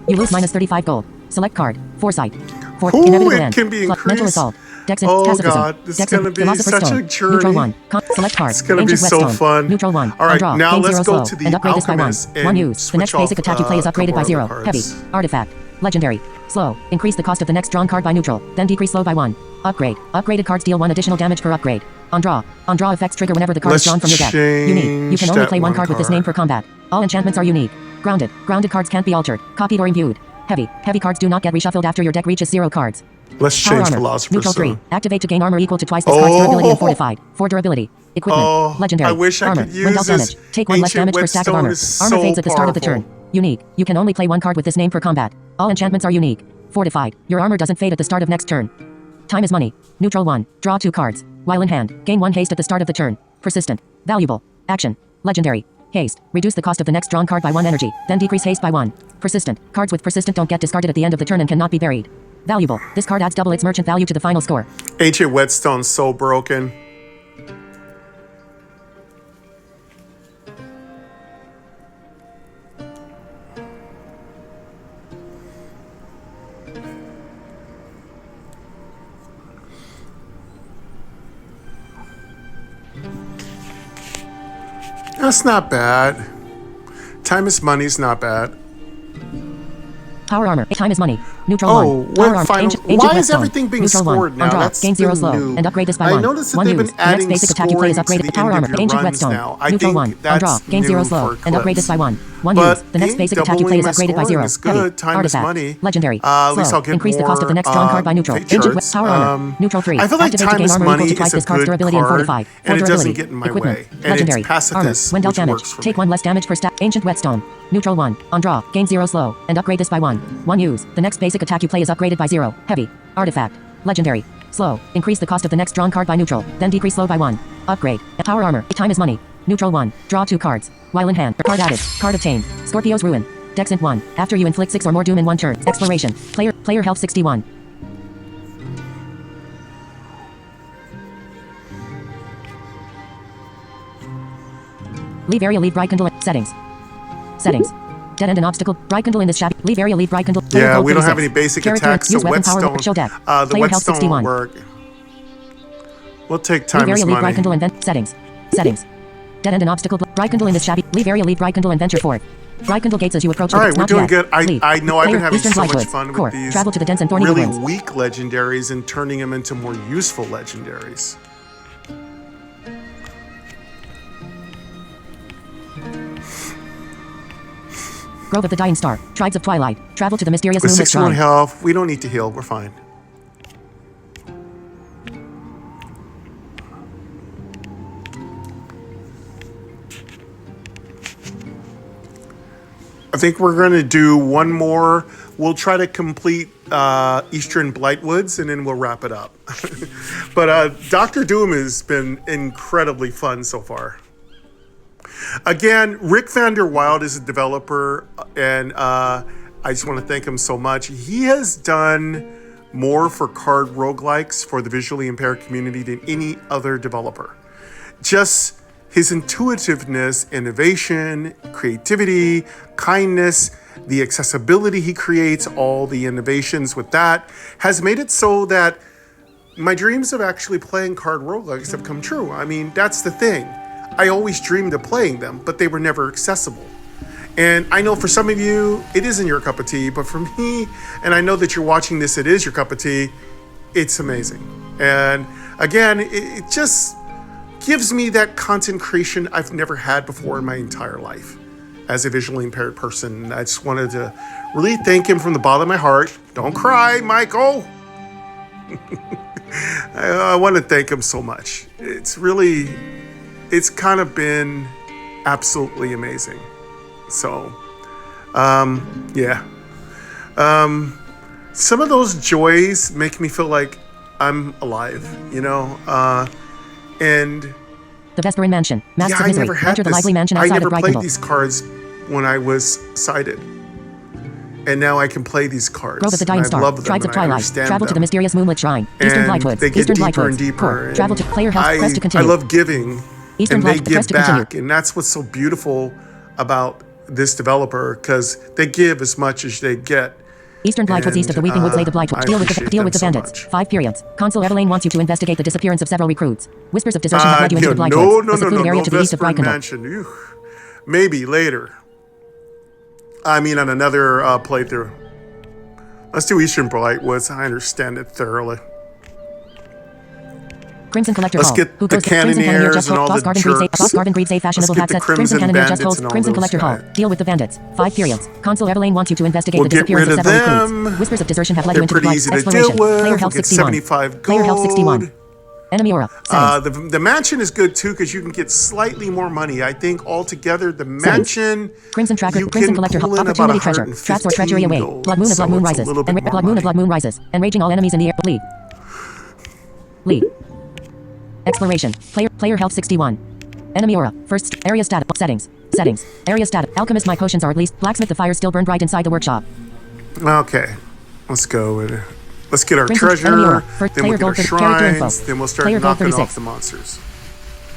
You lose minus 35 gold. Select card. Foresight. Ooh, Inevitable it end. can be Mental increased. assault. Dex and Oh pacifism. God, this is Dex gonna and be Philosopher's such a Stone. journey. Neutral 1. Select card. It's gonna be Ancient so Whetstone. fun. Neutral 1. All right, Draw. now Gain let's 0 go slow. to the And upgrade this by 1. Alchemist 1 and use. The next switch basic off, attack you play is a upgraded by couple 0. other Heavy. cards. Artifact. Legendary. Slow. Increase the cost of the next drawn card by neutral. Then decrease slow by 1. Upgrade. Upgraded cards deal 1 additional damage per upgrade. On draw. On draw effects trigger whenever the card is Let's drawn from your deck. Unique. You can change only that play one one card with this card. name per combat. All enchantments are unique. Grounded. Grounded cards can't be altered, copied or imbued. Heavy. Heavy cards do not get reshuffled after your deck reaches 0 cards. Let's Power change armor. Philosopher's Neutral 3. Stone. Activate to gain armor equal to twice this card's durability and Oh. fortified. For durability. Equipment. Oh, Legendary. I wish I armor. could use When dealt this. damage. Take 1 less Ancient damage per stack of Whetstone armor. is Armor so fades at the start of the turn. powerful. Unique. You can only play one card with this name per combat. All enchantments are unique. Fortified. Your armor doesn't fade at the start of next turn. Time is money. Neutral 1. Draw 2 cards. While in hand, gain 1 haste at the start of the turn. Persistent. Valuable. Action. Legendary. Haste. Reduce the cost of the next drawn card by 1 energy. Then decrease haste by 1. Persistent. Cards with persistent don't get discarded at the end of the turn and cannot be buried. Valuable. This card adds double its merchant value to the final score. Ancient Whetstone's so broken. That's not bad. Time is money's not bad. Power armor. Time is money. Neutral Oh, 1. what Power armor. final? Ancient Why is Whetstone. everything being Neutral scored 1. now? On draw. That's Gain 0 the slow. new. And upgrade this by I 1. noticed that 1 they've use. been The next adding basic attack you play is scoring to upgraded. the Power end armor. of your Ancient runs Whetstone. now. I Neutral think 1. On that's draw. Gain 0 new slow. for And upgrade this by 1. 1 But use. The next hey, basic attack you doubling play is my upgraded by scoring 0. is good. Heavy. Time is Artifact. money. Legendary. At least Slow. I'll get Increase the cost of the more, next drawn card by neutral. fate Ancient charts. Power armor. Neutral 3. I feel like Activate to time gain is armor equal money to twice is a this card's good durability and card, fortified. For and it doesn't durability. get in my Equipment. way. And it's Legendary. Armor. pacifist, When dealt which damage, works for take me. 1 less damage per stack. Ancient Whetstone. Neutral 1. On draw. Gain 0 slow. And upgrade this by 1. 1 use. The next basic attack you play is upgraded by 0. Heavy. Artifact. Legendary. Slow. Increase the cost of the next drawn card by neutral. Then decrease slow by 1. Upgrade. Power armor. Time is money. Neutral 1. Draw 2 cards. While in hand. Card added. Card obtained. Scorpio's Ruin. Dex int 1. After you inflict 6 or more doom in 1 turn. Exploration. Player health 61. Leave area, leave Rekindle. Settings. Settings. Dead end an obstacle. Rekindle in this shabby. Leave area, leave Rekindle. Yeah, we don't have any basic Character, attacks, so use weapon power, Whetstone, show deck. the Player health Whetstone 61. will work. We'll take Leave time area, is leave money. Rekindle and vent. Settings. Settings. Dead end an obstacle. Rekindle in this shabby. Leave area, leave Rekindle and venture forth. Rekindle gates as you approach. All right, It's we're not doing yet. good. Leave. I know I've been Player, having Eastern so much Blightwood. fun Core. with these Travel to the dense and thorny really woodlands. weak legendaries and turning them into more useful legendaries. Grove of the Dying Star. Tribes of Twilight. Travel to the mysterious With moonlit 61 shrine. health, we don't need to heal. We're fine. I think we're going to do one more. We'll try to complete Eastern Blightwoods, and then we'll wrap it up. But Dr. Doom has been incredibly fun so far. Again, Rick Vander Wild is a developer, and I just want to thank him so much. He has done more for card roguelikes for the visually impaired community than any other developer. Just his intuitiveness, innovation, creativity, kindness, the accessibility he creates, all the innovations with that, has made it so that my dreams of actually playing card roguelikes have come true. I mean, that's the thing. I always dreamed of playing them, but they were never accessible. And I know for some of you, it isn't your cup of tea, but for me, and I know that you're watching this, it is your cup of tea, it's amazing. And again, it just gives me that content creation I've never had before in my entire life as a visually impaired person. I just wanted to really thank him from the bottom of my heart. Don't cry, Michael. I want to thank him so much. It's kind of been absolutely amazing. So, yeah. Some of those joys make me feel like I'm alive, you know? And The Vesperin Mansion. Masks yeah, of I Misery. never had Enter the this. lively mansion I outside never of played Brighton. these cards when I was sighted. And now I can play these cards. Grove of the and Dying I Star. love them Tribes of and I Twilight. understand Travel to the them. mysterious moonlit shrine. Eastern And Blightwoods. they get Eastern deeper Blightwoods. and deeper. Core. and Travel to player house. Press to I continue. love giving, Eastern and they Blight, give press to continue. back, and that's what's so beautiful about this developer, because they give as much as they get. Eastern Blightwoods, east of the Weeping Woods, Lake of Blightwood. I Deal with appreciate the them so bandits. much. 5 periods. Consul Evelyn wants you to investigate the disappearance of several recruits. Whispers of desertion have led you into the Blightwoods, a secluded area to the east of Vesper Brightcondle. Mansion. Ew. Maybe later. I mean, on another playthrough. Let's do Eastern Blightwoods. I understand it thoroughly. Crimson Collector Let's Hall. get Who the goes Crimson Cannoneer Cannoneers just and hold. all Boss the Garden breeds a jerks. Boss Garden breeds a fashionable Let's get hat the set. Crimson Crimson Cannoneer just Bandits hold. and all Crimson those Collector Hall. guys. Deal with the bandits. 5 periods. Consul Evelyn wants you to investigate We'll the get disappearance rid of of several them. recruits. Whispers of desertion have led They're you into the pretty easy to exploration. deal with. Player We'll health get 61. 75 Player health 61. gold. Enemy aura. Settings. The mansion is good too because you can get slightly more money. I think altogether the mansion Crimson Tracker, you Crimson can Collector, pull in about Opportunity Treasure, 115 Traps or Treachery away, gold. Blood Moon of So Blood Moon it's a rises, little bit more Blood Moon of money. Blood Moon rises, enraging all enemies in the air. Lead. Exploration. Player health 61. Enemy aura. First area status. Settings. Area status. Alchemist, my potions are released. Blacksmith, the fire still burned bright inside the workshop. Okay, let's go. Let's get our Crimson enemy aura. treasure. First Then player we'll get our gold for character info. shrines. Then we'll start Player gold knocking 36. off the monsters.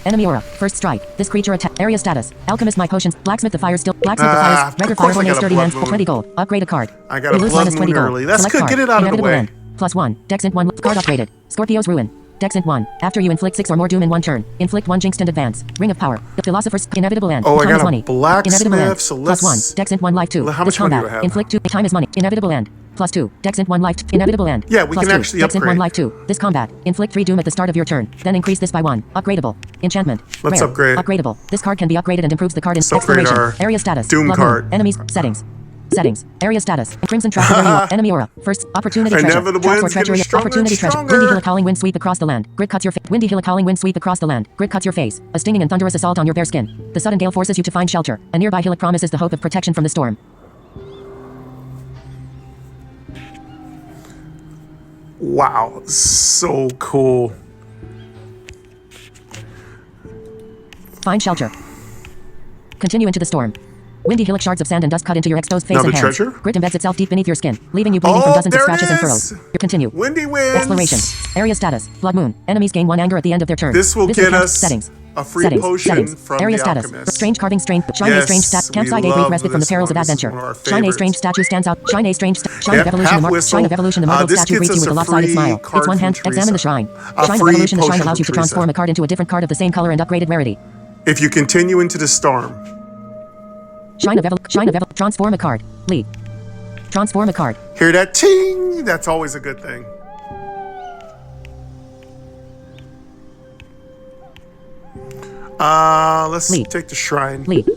Enemy aura. First strike. This creature attack. Area status. Alchemist, my potions. Blacksmith, the fire still. Blacksmith, the fire. Of Regular course fire I got fornades a 30 blood and moon. 20 gold. Upgrade a card. I got a We lose blood minus 20 moon gold. early. That's Select good. card. Get it out of the Inevitable way. end. +1. Dexant 1. Card upgraded. Scorpio's Ruin. Dexant 1. After you inflict 6 or more doom in 1 turn, inflict 1 jinxed and advance. Ring of Power. The Philosopher's Inevitable End. Oh, I Time got is a money. blacksmith, Inevitable End. so +1. let's- Dexant 1 life 2. How This much money do combat. I have? Inflict 2. Time is money. Inevitable End. +2. Dexant 1 life. Inevitable End. Yeah, we can +2. actually Dexant 1 upgrade. life 2. This combat. Inflict 3 doom at the start of your turn. Then increase this by 1. Upgradable. Enchantment. Let's Rare. upgrade. Upgradable. This card can be upgraded and improves the card in Let's upgrade exploration. our Area status. Doom Blood Moon. card. Enemies. Settings. Area status. Crimson Tracker. Enemy aura. First. Opportunity treasure. Inevitable Traps or End's getting treachery. stronger and Opportunity treasure. stronger. Windy hill, a calling wind sweep across the land. Grid cuts your face. Windy hill, a calling wind sweep across the land. Grid cuts your face. A stinging and thunderous assault on your bare skin. The sudden gale forces you to find shelter. A nearby hillock promises the hope of protection from the storm. Wow, so cool. Find shelter. Continue into the storm. Windy hillock, shards of sand and dust cut into your exposed face Another and hands. treasure? Grit embeds itself deep beneath your skin, leaving you bleeding from Oh, dozens of there it scratches and is. furrows. Continue. Windy wins. Exploration. Area status. Blood Moon. Enemies gain 1 anger at the end of their turn. This will Visit get camp- us settings. a free Settings. potion from Area the status. Alchemist. Strange carving, strange. Shine Yes, a strange stat. we Campsite A love respite from the this perils of one. This is adventure. one of our Shine a favorites. strange statue stands out. Shine a strange Shine Yep, of evolution. half The whistle. Shine of evolution. The marbled This statue gets greets you us with a a lopsided free smile. card It's one from hand. Examine the Teresa. shrine. A Shine of free evolution. The potion shrine allows you from to transform Teresa. a card into a different card of the same color and upgraded rarity. If you continue into the storm. Transform a card. Lead. Transform a card. Hear that ting? That's always a good thing. Let's Lead. take the shrine. Lead.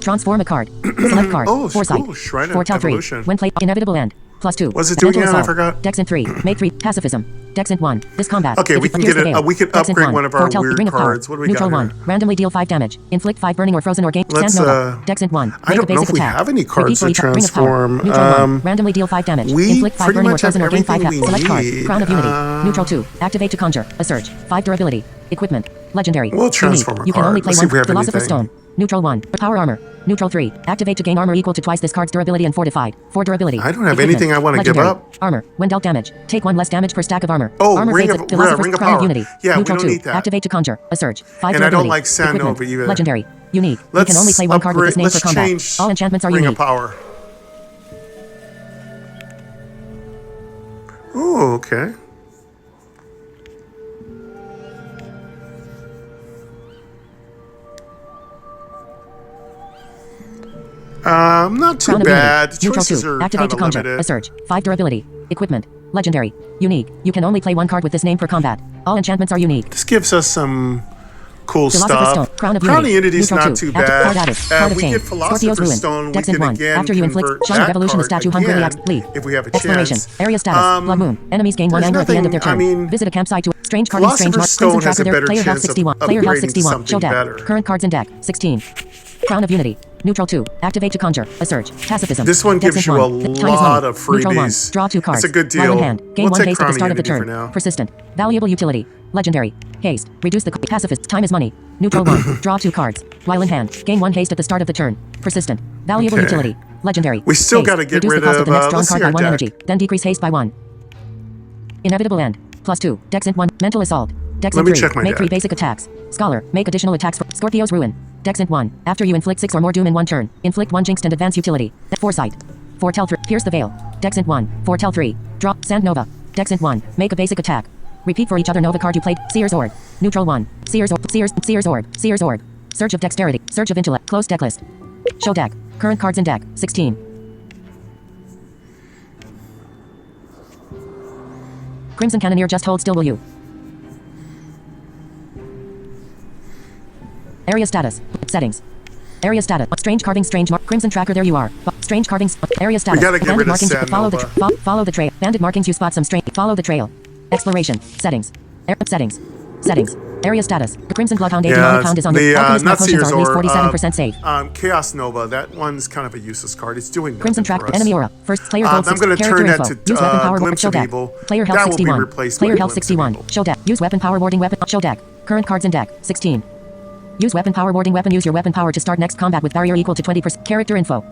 Transform a card. Select card. Oh, Foresight. cool. Shrine of Foretell 3. Evolution. When played, inevitable end. +2. What's it doing Mental again? I assault. forgot. Dexant 3. Make 3. Pacifism. Dexant 1. This combat. Okay, If we it can appears get the it. gale. We can Dexant upgrade 1. one of our Foretell weird Ring of Power. cards. What do we Neutral got 1. here? Randomly deal 5 damage. Inflict 5 burning or frozen or gain. Let's, Sand Nova. Dexant 1. I Make don't a basic know if we attack. have any cards Repeat that Ring of Power. transform. Neutral 1. Randomly deal 5 damage. we Inflict 5 pretty burning or much have frozen or gain 5 everything we Select card. need. Crown of Unity. Neutral 2. Activate to conjure. A surge. 5 durability. Equipment. Legendary. We'll transform Unique. a You can card. only play Let's see one. if we have Philosopher's anything. Stone. Neutral 1. Power armor. Neutral 3. Activate to gain armor equal to twice this card's durability and fortified. 4 durability. I don't have Equipment. anything I wanna give Legendary. up. Armor. When dealt damage, take 1 less damage per stack of armor. Oh, armor Ring fades of- at Philosopher's Ring of Crown of Power. Unity. Yeah, we Neutral don't 2. need that. Activate to conjure. A surge. 5 And I don't durability. like Sand Equipment. Nova either. Legendary. Unique. You Let's can only play one card with this name let's for combat. change All enchantments are Ring unique. of Power. Oh, okay. Not too Crown of bad. Unity. Neutral Choices 2. are Activate kind to of conjure. limited. A surge. 5 durability. Equipment. Legendary. Unique. You can only play one card with this name for combat. All enchantments are unique. This gives us some cool Philosopher's stuff. Stone. Crown of Crown of Unity. Unity's Neutral not 2. too Card bad. added. Card of We Chain. get Scorpio's Philosopher's Ruin. Stone. We Dexant can 1. again After you inflict convert Shine of that Evolution, the card statue hungrily again acts. Lead. if we have a Exploration. chance. Area status. Blood Moon. Enemies gain 1 there's anger at the end of their nothing- turn. I mean, Visit a campsite to Strange carving, strange mark. Stone Crimson has tracker a there. better Player health chance of 61. Player health upgrading to 61. Show something deck. better. Current cards in deck 16. Crown of Unity. Neutral 2. Activate to conjure. A surge. Pacifism. This one gives you a lot of Neutral 1. freebies. Draw 2 cards. It's a good While in deal. hand. Gain We'll 1 take haste at the Crown of start of the Unity for turn. now. Persistent. Valuable utility. Legendary. Haste. Reduce the pacifist. Time is money. Neutral 1. Draw 2 cards. While in hand. Gain 1 haste at the start of the turn. Persistent. Valuable Okay. utility. Legendary. We still Haste. gotta get Reduce rid the cost of, the next drawn let's card see by our 1 deck. energy. Then decrease haste by 1. Inevitable end. +2. Dex int 1. Mental assault. Dex Let int me 3. check my Make 3 deck. basic attacks. Scholar. Make additional attacks for Scorpio's Ruin. Dex int 1. After you inflict 6 or more doom in 1 turn, inflict 1 jinxed and advance utility. Foresight. Foretell 3. Pierce the veil. Dex int 1. Foretell 3. Draw. Sand Nova. Dex int 1. Make a basic attack. Repeat for each other Nova card you played. Seer's Orb. Neutral 1. Seer's Orb. Seer's Orb. Seer's Orb. Surge of Dexterity. Surge of Intellect. Close deck list. Show deck. Current cards in deck 16. Crimson Cannoneer, just hold still, will you? Area status. Settings. Area status. Strange carving, strange mark. Crimson tracker, there you are. Strange carvings. Area status. We gotta get Banded rid of markings. Sand Follow the Nova. follow the trail. Banded markings, you spot some strange. Follow the trail. Exploration. Settings. Settings. Settings. Area status. The Crimson Bloodhound, a demonic hound is on the Alchemist not potions Seer's are at least Orb, 47% safe. Chaos Nova. That one's kind of a useless card. It's doing nothing Crimson for track. us. Enemy aura. First player gold. I'm going to character turn that info. to Use weapon power Glimpse show of deck. Evil. Player health That will be 61. replaced Player by health Glimpse of 61. Evil. Show deck. Use weapon power warding weapon. Show deck. Current cards in deck 16. Use weapon power warding weapon. Use your weapon power to start next combat with barrier equal to 20%. Character info.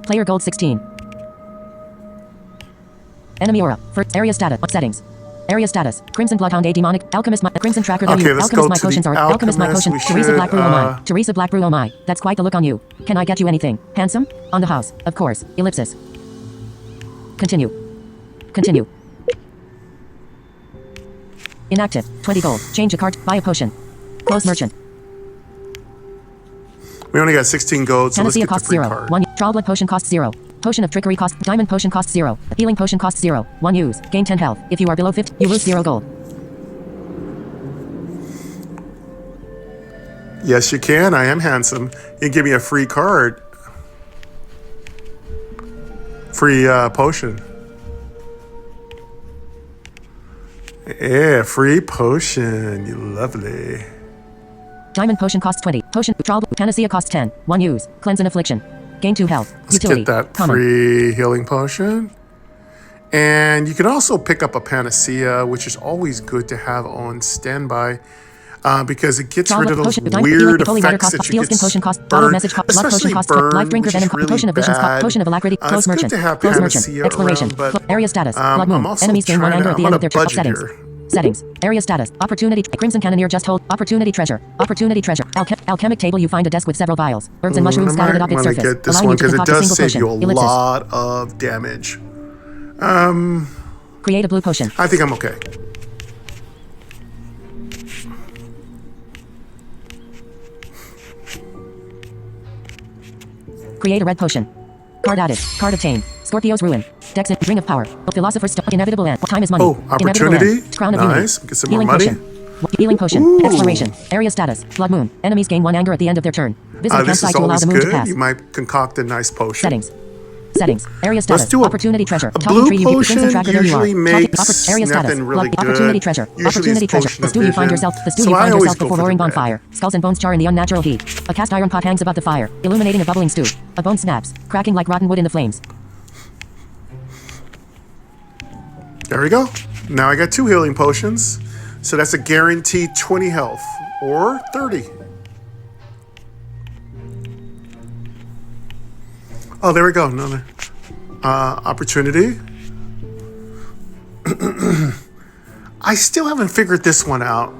Player gold 16. Enemy aura. First area status. Settings. Area status. Crimson Bloodhound, a demonic. Alchemist. Crimson tracker. There Okay, you. let's Alchemist. go My to potions the are. Alchemist. My Alchemist. potions. We Teresa should, Blackbrew. Oh my. Teresa Blackbrew. Oh my. That's quite the look on you. Can I get you anything? Handsome? On the house. Of course. Ellipsis. Continue. Continue. Inactive. 20 gold. Change a card. Buy a potion. Close merchant. We only got 16 gold, so let's Panacea get the costs free 0. card. 1. Trial blood potion costs 0. Potion of trickery costs. Diamond potion costs 0. Healing potion costs 0. 1 use. Gain 10 health. If you are below 50, you lose 0 gold. Yes, you can. I am handsome. You give me a free card. Free potion. Yeah, free potion. You lovely. Diamond potion costs 20. Potion. Trial. Panacea costs 10. 1 use. Cleanse and affliction. Gain 2 health. Let's Utility. get that Common. free healing potion. And you can also pick up a panacea, which is always good to have on standby. Because it gets rid of those weird effects that you get Bottle message cost. Blood potion especially cost. burn, Life drinker which venom. is really Potion of visions cost. bad. Potion of alacrity. Close It's good merchant. to have Close merchant. panacea Exploration. around, but, Area status. Blood I'm moon. also Enemies gain 1 trying anger to- at the I'm end on of their a turn. budget Settings. here. Settings. Area status. Opportunity. Crimson Cannoneer, just hold. Opportunity treasure. Opportunity treasure. Alchemic table. You find a desk with several vials. Herbs and mushrooms scattered atop its I'm surface. gonna get this allowing one you to because it concoct a does single save you a potion. Ellipsis. lot of damage. Create a blue potion. I think I'm okay. Create a red potion. Card added. Card obtained. Scorpio's Ruin. Dex and Ring of Power. Philosopher's Stone. Inevitable End. Time is money. Oh, Inevitable opportunity. End. Crown of Nice. Unity. Get some more Healing money. potion. Healing potion. Ooh. Exploration. Area status. Blood moon. Enemies gain 1 anger at the end of their turn. Visit the This is campsite to allow always the moon to good. pass. You might concoct a nice potion. Settings. Settings. Area status. Let's do Opportunity treasure. a Talking blue tree. You potion Crimson tracker. There you are. usually makes Area status. nothing really Blood. Opportunity good. treasure. Usually Opportunity it's treasure. potion The of stew you find vision. yourself. The stew So you I find always yourself go before for the roaring red. bonfire. Skulls and bones char in the unnatural heat. A cast iron pot hangs above the fire, illuminating a bubbling stew. A bone snaps, cracking like rotten wood in the flames. There we go. Now I got 2 healing potions. So that's a guaranteed 20 health. Or 30. Oh, there we go. Another opportunity. I still haven't figured this one out.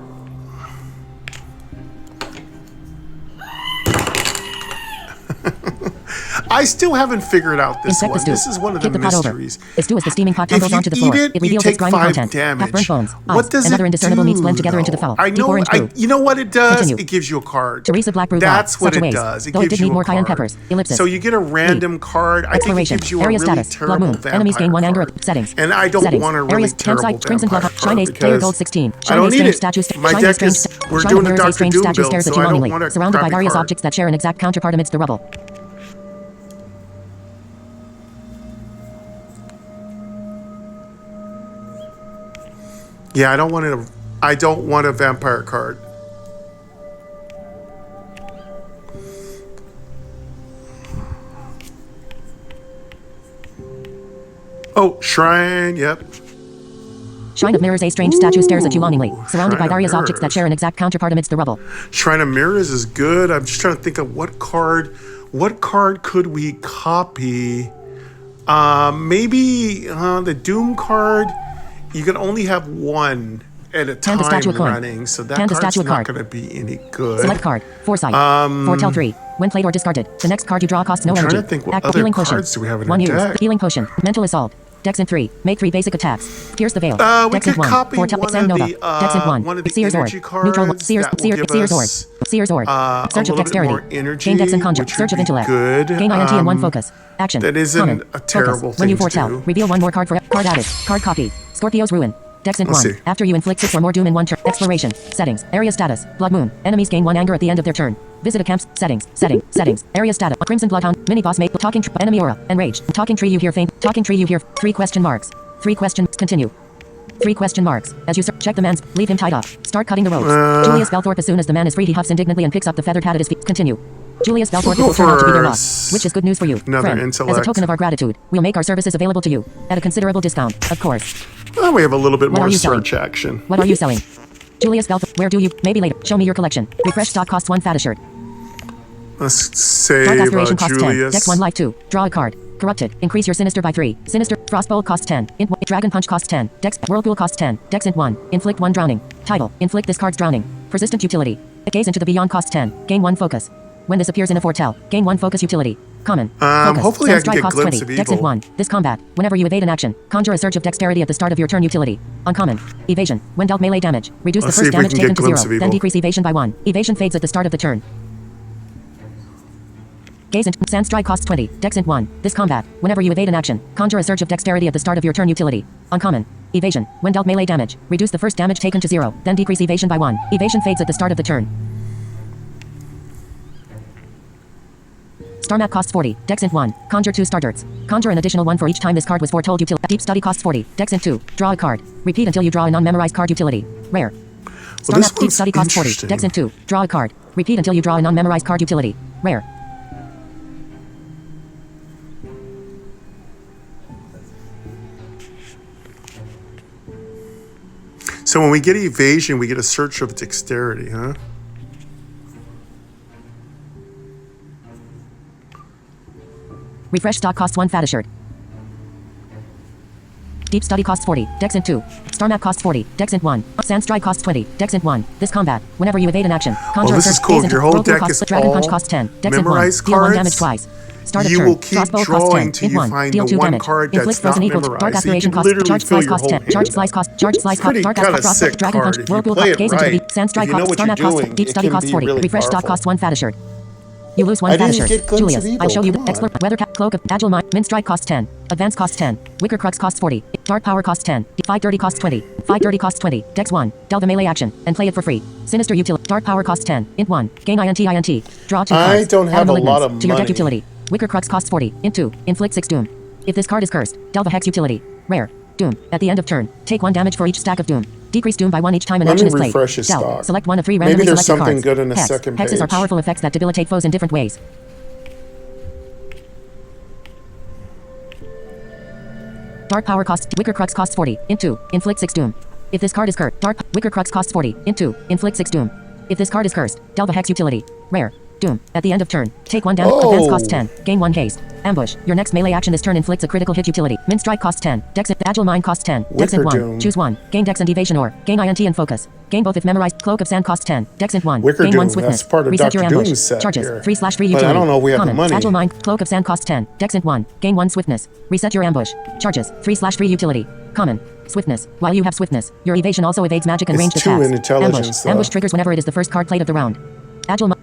I still haven't figured out this Inspect the one. stew. This is one of the Kick the pot over. mysteries. The stew as the steaming pot If tumbles you onto the eat floor. it, It you reveals take its grimy 5 content. damage. Half-burnt bones. What eyes, does and other it indiscernible do, meats blend together into the though? foul. I Deep know. orange brew. You know what it does? Continue. It gives you a card. Teresa Blackbrew. That's what such a it waste. does. It Though it gives did you need a more cayenne card. peppers. Ellipsis. So you get a random card. I think it Exploration. gives you a Area really status. Blood terrible moon. Enemies gain 1 anger. vampire Settings. card. And I don't Settings. want a really Areas. terrible Campsite. Crimson vampire blood. card Shine ace. Player because gold 16. I Shine don't ace need strange it. statues. My Shine deck ace strange. is. We're Shine doing the mirrors, Dr. strange Doom statue build, stares at so you I don't longingly. want a Surrounded by crappy various card. objects that share an exact counterpart amidst the rubble. Yeah, I don't want a I don't want a vampire card. Oh, shrine, yep. Shrine of Mirrors. A strange statue stares at you longingly, surrounded Shrine by of various objects that Mirrors. share an exact counterpart amidst the rubble. Shrine of Mirrors is good. I'm just trying to think of what card could we copy? Maybe the Doom card. You can only have one at a time running, so that card's not going to be any good. Select card. Foresight. Foretell 3. When played or discarded, the next card you draw costs no I'm energy. trying to think what other Healing cards potion. do we have in 1 our use. deck? Healing potion. Mental assault. Dex in 3. Make 3 basic attacks. Pierce the veil. We Dex in could 1. copy Foretell. one Exam of Nova. the, Dex in 1. one of the Seer's Orb. energy cards Neutral. Seer's that will give Seer's Orb. us, Seer's Orb. a Search of little bit dexterity. more energy, Gain Dex and Conjure. which would Search of be intellect. good. Gain INT and 1 focus. Action. That isn't Common. a terrible Focus. When you thing to foretell, do. reveal 1 more card for card added. Card copy. Scorpio's Ruin. Dex in Let's 1. see. After you inflict 6 or more doom in 1 turn. Exploration. Settings. Area status. Blood Moon. Enemies gain 1 anger at the end of their turn. Visit a camp's settings. Settings. Area status. Crimson Bloodhound. Mini boss mate. Talking tree. Enemy aura. Enraged. Talking tree you hear faint. Talking tree you hear 3 question marks. 3 questions. Continue. 3 question marks. As you check the man's. Leave him tied up. Start cutting the ropes. Julius Belthorpe. As soon as the man is freed, he huffs indignantly and picks up the feathered hat at his feet. Continue. Julius Belthorpe will turn out to be your loss, which is good news for you, another friend. intellect. As a token of our gratitude, we'll make our services available to you at a considerable discount, of course. Well, we have a little bit What more are you selling? search action. What are you selling? Julius Belthorpe. Where do you? Maybe later. Show me your collection. Refresh stock costs 1 fata shirt. Let's Dark save aspiration costs 10. Julius. Dex 1 life 2. Draw a card. Corrupted. Increase your sinister by 3. Sinister. Frostbolt costs 10. Dragon punch costs 10. Dex. Whirlpool costs 10. Dex int 1. Inflict 1 drowning. Title. Inflict this card's drowning. Persistent utility. Gaze into the beyond costs 10. Gain 1 focus. When this appears in a foretell, gain 1 focus utility. Common. Focus. Hopefully I can Strike get costs Glimpse 20. of Dex Evil. int 1. This combat. Whenever you evade an action, conjure a surge of dexterity at the start of your turn utility. Uncommon. Evasion. When dealt melee damage, reduce Let's the see first if we damage can taken get to Glimpse 0. of Then Evil. decrease evasion by 1. Evasion fades at the start of the turn. Gaze int. Sandstride costs 20. Dex int 1. This combat. Whenever you evade an action, conjure a surge of dexterity at the start of your turn utility. Uncommon. Evasion. When dealt melee damage, reduce the first damage taken to 0. Then decrease evasion by 1. Evasion fades at the start of the turn. Star map costs 40. Dex int 1. Conjure 2 starterts. Conjure an additional 1 for each time this card was foretold utility. Deep study costs 40. Dex int 2. Draw a card. Repeat until you draw a non-memorized card utility. Rare. Star this map deep one's study costs 40. interesting. Dex int 2. Draw a card. Repeat until you draw a non-memorized card utility. Rare. So when we get evasion, we get a search of dexterity, huh? Refresh stock costs 1 fata shirt. Deep study costs 40. Dex int 2. Star map costs 40. Dex int 1. Sandstride costs 20. Dex int 1. This combat. Whenever you evade an action, conjure this a is surge. cool. Gaze int Your whole Whirlpool deck costs is Dragon punch all costs 10. Dex int 1. memorized Deal 1 cards. damage twice. Start of You turn. will keep Crossbow costs drawing 10. till Int you 1. find Deal the 2 one damage. card Inflict that's frozen not equal. memorized. Dark So you aspiration can costs. literally Charge fill slice your costs whole 10. Charge hand. slice costs. Charge slice costs. Pretty Dark kinda crossbow. sick Dragon card. punch. If you Whirlpool play costs. it Gaze into the right, Sandstride if you know costs. what Star you're map costs. doing, Deep it study can costs be 40. really Refresh stock powerful. costs 1 fata shirt. You lose 1 I fata didn't shirt. get Glimpse Julius, of Evil, I show you. come on. Explorer. Weather cap. Cloak of Agile Mind. Min strike costs 10. Advance costs 10. Wicker Crux costs 40. Dark Power costs 10. 530 costs 20. 530 costs 20. Dex 1. Delve a melee action and play it for free. Sinister utility. Dark Power costs 10. Int 1. Gain INT. Draw 2 cards. I don't have Add a malignance lot of to your deck money. utility. Wicker Crux costs 40. Int 2. Inflict 6 doom. If this card is cursed, delve a hex utility. Rare. Doom. At the end of turn, take 1 damage for each stack of doom. Decrease doom by 1 each time an Let action me is played. refresh his Delve. stock. Select 1 of 3 Maybe randomly there's selected something cards. good in the Hex. second Hexes are page. powerful effects that debilitate foes in different ways. Dark Power costs. Wicker Crux costs 40. Int 2. Inflict 6 doom. If this card is cursed, Wicker Crux costs 40. Int 2. Inflict 6 doom. If this card is cursed, delve a hex utility. Rare. Doom. At the end of turn, take 1 damage. Oh. Advance costs 10. Gain 1 haste. Ambush. Your next melee action this turn inflicts a critical hit utility. Min strike costs 10. Dex int. Agile Mind costs 10. Dex int Wicker 1. Doom. Choose 1. Gain Dex and Evasion or gain INT and Focus. Gain both if memorized. Cloak of Sand costs 10. Dex int 1. Wicker gain Doom, 1 Swiftness. that's part of Reset your Dr. ambush. Doom's set Charges. here. 3/3 But utility. I don't know if we have the Common. money. Agile Mind. Cloak of Sand costs 10. Dex int 1. Gain 1 Swiftness. Reset your ambush. Charges. 3/3 utility. Common. Swiftness. While you have Swiftness, your evasion also evades magic and It's ranged 2 attacks. in intelligence, Ambush. though. Ambush triggers whenever it is the first card played of the round.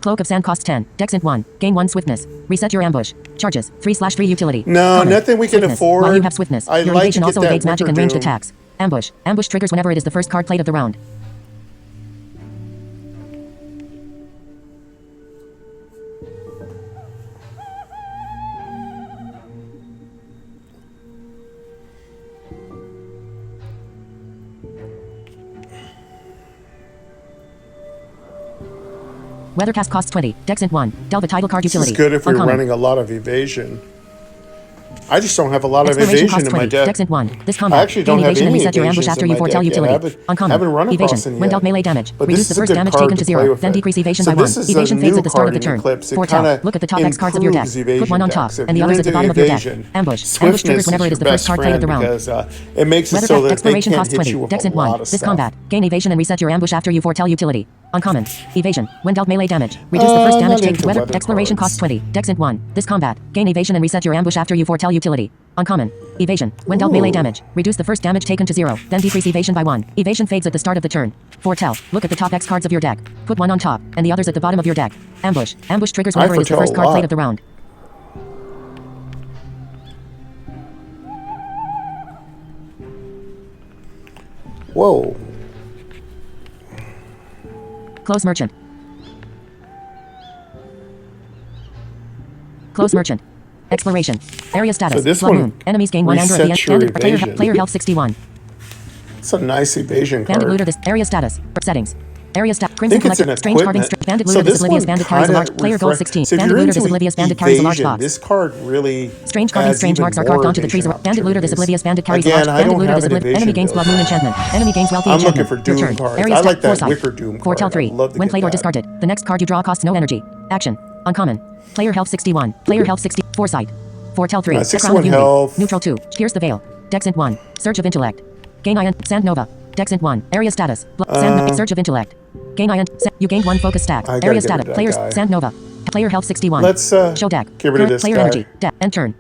Cloak of Sand costs 10. Dex int 1. Gain 1 Swiftness. Reset your ambush. Charges. 3/3 utility. No, Common. nothing we can Swiftness. afford. While you have Swiftness, I'd your like to evasion get also that evades magic Wicker and ranged Doom. attacks. Ambush. Ambush triggers whenever it is the first card played of the round. Weathercast costs 20. Dex int 1. Delve a title card This utility. is good if we're Uncommon. running a lot of evasion. I just don't have a lot of Exploration evasion costs in my 20. deck. Dex int 1. This combat. I actually don't Gain have evasion and any reset your ambush evasions after in you my foretell deck yet. utility. Uncommon. Haven't run across Evasion. any When yet. dealt melee damage. But Reduce this the is a first good damage card taken to to play 0. with Then it. decrease evasion So by 1. this is a Evasion fades new at the start of card the in turn. Eclipse. It Foretell. kinda Look at the top X cards of your deck. improves evasion Put one on top decks. If and the you're others at the into bottom of your deck. evasion, Ambush. Ambush Swiftness triggers whenever is it is your the first best card played of the round. because it makes it Weathercast so that they exploration can't costs hit 20. you with Dex a int lot 1. of This stuff. combat. Gain evasion and reset your ambush after you foretell utility. Uncommon. Evasion. When dealt melee damage. Reduce the first damage not taken. into Weather. weather Exploration cards. costs 20. Dex int 1. This combat. Gain evasion and reset your ambush after you foretell utility. Uncommon. Evasion. When dealt melee Ooh. damage. Reduce the first damage taken to 0. Then decrease evasion by 1. Evasion fades at the start of the turn. Foretell. Look at the top X cards of your deck. Put one on top and the others at the bottom of your deck. Ambush. Ambush triggers whenever it is the foretell first a card lot. played of the round. Whoa. Close merchant. Close merchant. Exploration. Area status. So this Blood one moon. Enemies gain 1 anger at the end. resets your Player, evasion. player health 61. It's a nice evasion Bandit card. looter this. Area status. Settings. Area stat. I Crimson think it's an collector. Strange carding. equipment. Bandit So looter this this oblivious one bandit carries a kinda large player gold 16. So if Bandit you're looter into this oblivious bandit carries a large evasion, box. this card really Strange carving. adds Strange even marks are carved more onto the trees. evasion Bandit looter this opportunities. oblivious bandit carries a Again, large. I Bandit don't looter have this an oblivious. evasion Enemy gains build. blood moon enchantment. Enemy gains wealthy I'm looking enchantment. for Your Doom turn. cards. Area I stat. like that Foresight. Wicker Doom card. Foretell I'd 3. love to When get played or that. discarded, the next card you draw costs no energy. Action. Uncommon. Player health 61. Player health 60. Foresight. Foretell 3. Crown 61 of Unity. health. Neutral 2. Pierce the Veil. Dex int 1. Surge of Intellect. Gain Ion. Sand Nova. Dex int 1. Area status. Surge of Intellect. Gain Ion. You gain 1 focus stack. I gotta Area get rid status. of that Players. guy. Sand Nova. Player health 61. Let's Show deck. get rid of this Player guy. energy. Deck. End turn.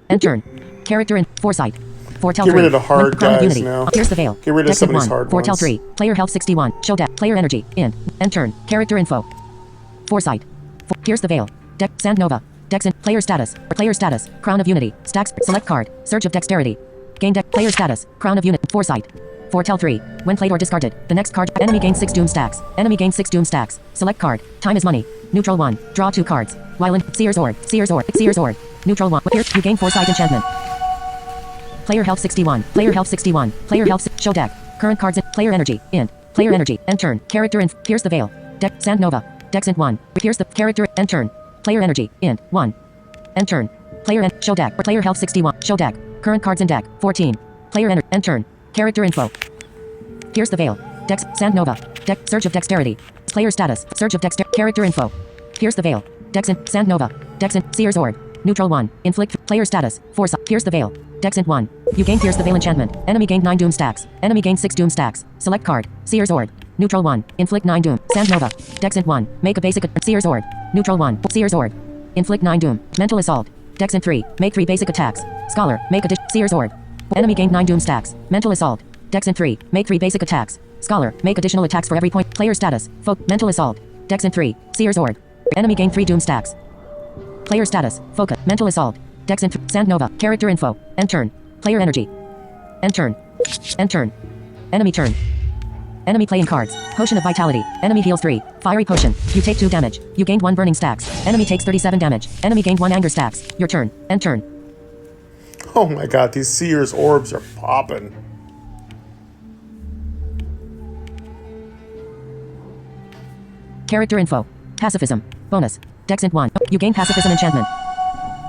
End turn. Character in Foresight. Foretell Get 3. rid of the hard Crown of guys Unity. now. Pierce the Veil. Get rid of Dex some of int these 1. hard Foretell ones. 3. Player health 61. Show deck. Player energy. End. End turn. Character info. Foresight. Pierce the Veil. Deck. Sand Nova. Dex in. Player status. Player status. Crown of Unity. Stacks. Select card. Surge of Dexterity. Gain deck. Player status. Crown of Unity. Foresight. Foretell 3. When played or discarded, the next card. Enemy gains 6 doom stacks. Enemy gains 6 doom stacks. Select card. Time is money. Neutral 1. Draw 2 cards. While in Seer's Ord. Seer's Ord. Seer's Ord. Neutral 1. Here, you gain Foresight enchantment. Player health 61. Player health 61. Player health. Show deck. Current cards in. Player energy. End. Player energy. End turn. Character in. Pierce the Veil. Deck. Sand Nova. Dex int 1. Pierce the character. End turn. Player energy. End. 1. End turn. Player end. Show deck. Player health 61. Show deck. Current cards in deck. 14. Player enter. End turn. Character info. Pierce the Veil. Dex. Sand Nova. Deck. Surge of Dexterity. Player status. Surge of Dexterity. Character info. Pierce the Veil. Dex in. Sand Nova. Dex in. Seer's Ord. Neutral 1. Inflict. Player status. Foresight. Pierce the Veil. Dex int 1. You gain Pierce the Veil enchantment. Enemy gained 9 doom stacks. Enemy gained 6 doom stacks. Select card. Seer's Ord. Neutral 1. Inflict 9 doom. Sand Nova. Dex int 1. Make a basic. Seer's Ord. Neutral 1. Seer's Ord. Inflict 9 doom. Mental assault. Dex int 3. Make 3 basic attacks. Scholar. Make a Seer's Ord. Enemy gained 9 doom stacks. Mental assault. Dex int 3. Make 3 basic attacks. Scholar. Make additional attacks for every point. Player status. Mental assault. Dex int 3. Seer's Ord. Enemy gained 3 doom stacks. Player status. Focus. Mental assault. Dex int. Sand Nova. Character info. End turn. Player energy. End turn. End turn. Enemy turn. Enemy playing cards. Potion of Vitality. Enemy heals 3. Fiery Potion. You take 2 damage. You gained 1 burning stacks. Enemy takes 37 damage. Enemy gained 1 anger stacks. Your turn. End turn. Oh my god, these Seer's orbs are popping. Character info. Pacifism. Bonus. Dex int 1. You gain Pacifism enchantment.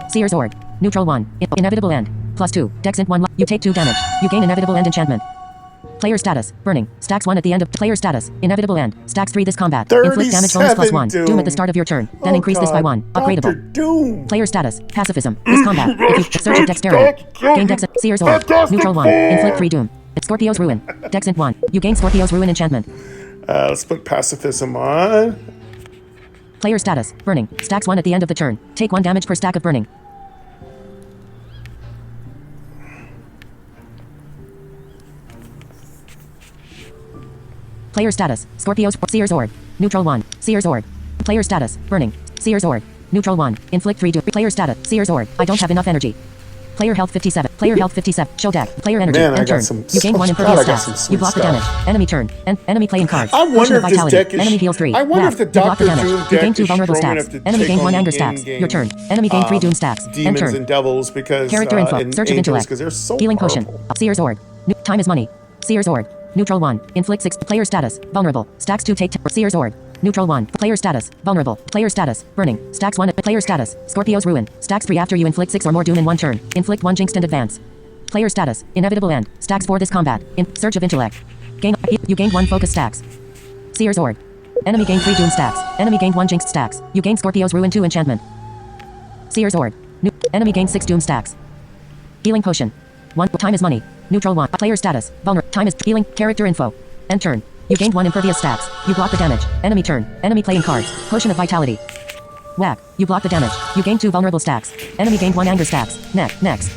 Seer's Ord. Neutral 1. Inevitable end. Plus 2. Dex int 1. You take 2 damage. You gain Inevitable end enchantment. Player status. Burning. Stacks 1 at the end of player status. Inevitable end. Stacks 3 this combat. Inflict damage bonus plus 1. Doom at the start of your turn. Then increase this by 1. Upgradable. Dr. Doom. Player status. Pacifism. This combat. If you search of Dexterity. Gain Dex. Seer's Ord. Neutral 1. Inflict 3 Doom. Scorpio's Ruin. Dex int 1. You gain Scorpio's Ruin enchantment. Let's put pacifism on. Player status. Burning. Stacks 1 at the end of the turn. Take 1 damage per stack of burning. Player status. Scorpio's. Seer's Ord. Neutral 1. Seer's Ord. Player status. Burning. Seer's Ord. Neutral 1. Inflict 3 doom. Player status. Seer's Ord. I don't have enough energy. Player health 57. Player health 57. Show deck. Player energy. Man, I End got turn. some- You gain 1 God, impervious I got stacks. some You sweet block the stuff. damage. Enemy turn. Enemy playing cards. I Potion wonder of if this Vitality. deck is. Enemy heals 3. I wonder if the You block Dr. damage. Doom You gain deck 2 is vulnerable strong stacks. enough to Enemy take gain on 1 the anger stacks. in-game, Your turn. Enemy gain 3 doom stacks. End demons turn. and devils because Character info. and Surge of angels Intellect. because they're so Healing powerful. Potion. Seer's Ord. Time is money. Seer's Ord. Neutral 1. Inflict 6. Player status. Vulnerable. Stacks 2 take. Seer's Ord. Neutral 1. Player status. Vulnerable. Player status. Burning. Stacks 1. Player status. Scorpio's Ruin. Stacks 3 after you inflict 6 or more doom in 1 turn. Inflict 1 jinxed and advance. Player status. Inevitable end. Stacks 4 this combat. Surge of intellect. You gained 1 focus stacks. Seer's Orb. Enemy gained 3 doom stacks. Enemy gained 1 jinxed stacks. You gained Scorpio's Ruin 2 enchantment. Seer's Orb. Enemy gained 6 doom stacks. Healing potion. 1. Time is money. Neutral 1. Player status. Vulnerable. Time is healing. Character info. End turn. You gained 1 impervious stacks. You block the damage. Enemy turn. Enemy playing cards. Potion of vitality. Whack. You block the damage. You gained 2 vulnerable stacks. Enemy gained 1 anger stacks. Next.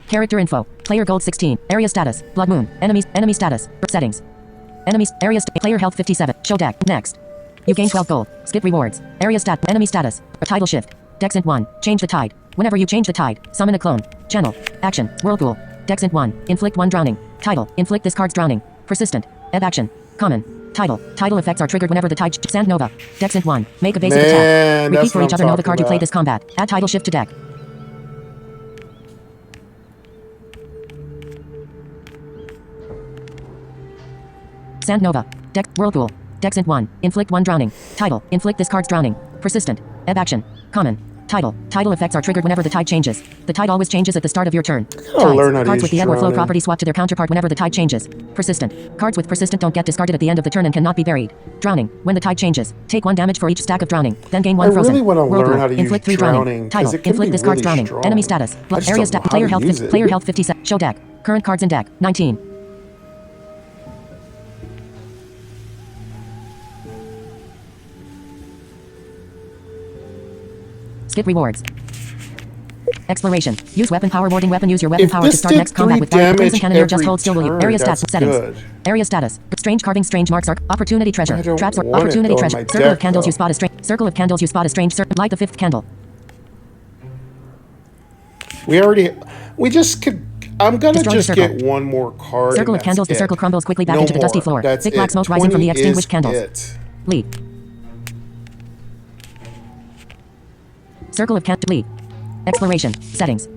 Character info. Player gold 16. Area status. Blood moon. Enemy status. Settings. Enemies. Area player health 57. Show deck. Next. You gain 12 gold. Skip rewards. Area stat. Enemy status. Tidal shift. Dexant 1. Change the tide. Whenever you change the tide, summon a clone. Channel. Action. Whirlpool. Dexant 1. Inflict 1 drowning. Title. Inflict this card's drowning. Persistent. Ebb action. Common. Title. Tidal effects are triggered whenever the tide. Sand Nova. Dexant 1. Make a basic attack. Repeat for each other know the card you played this combat. Add tidal shift to deck. Sand Nova. Whirlpool. Dexant 1. Inflict 1 drowning. Title. Inflict this card's drowning. Persistent. Ebb action. Common. Title. Tidal effects are triggered whenever the tide changes. The tide always changes at the start of your turn. Cards with the ebb or flow property swap to their counterpart whenever the tide changes. Persistent. Cards with persistent don't get discarded at the end of the turn and cannot be buried. Drowning. When the tide changes, take 1 damage for each stack of drowning. Then gain 1 frozen. I really want to learn how to inflict use 3 drowning. Title. Inflict this card's drowning. Strong. Enemy status. Area stat. Player health 57. Show deck. Current cards in deck. 19. Skip rewards. Exploration. Use weapon power warding weapon. Use your weapon power to start next combat with crimson cannoneer. Just hold still will you. Area stats. Settings. Area status. Strange carving. Strange marks. Opportunity treasure. Traps or opportunity treasure. Circle of candles. You spot a strange. Circle of candles. You spot a strange. Light the 5th candle. We just could. I'm gonna just get 1 more card. Circle of candles. The circle crumbles quickly back into the dusty floor. Thick black smoke rising from the extinguished candles. Lead. Circle of lead. Exploration. Settings.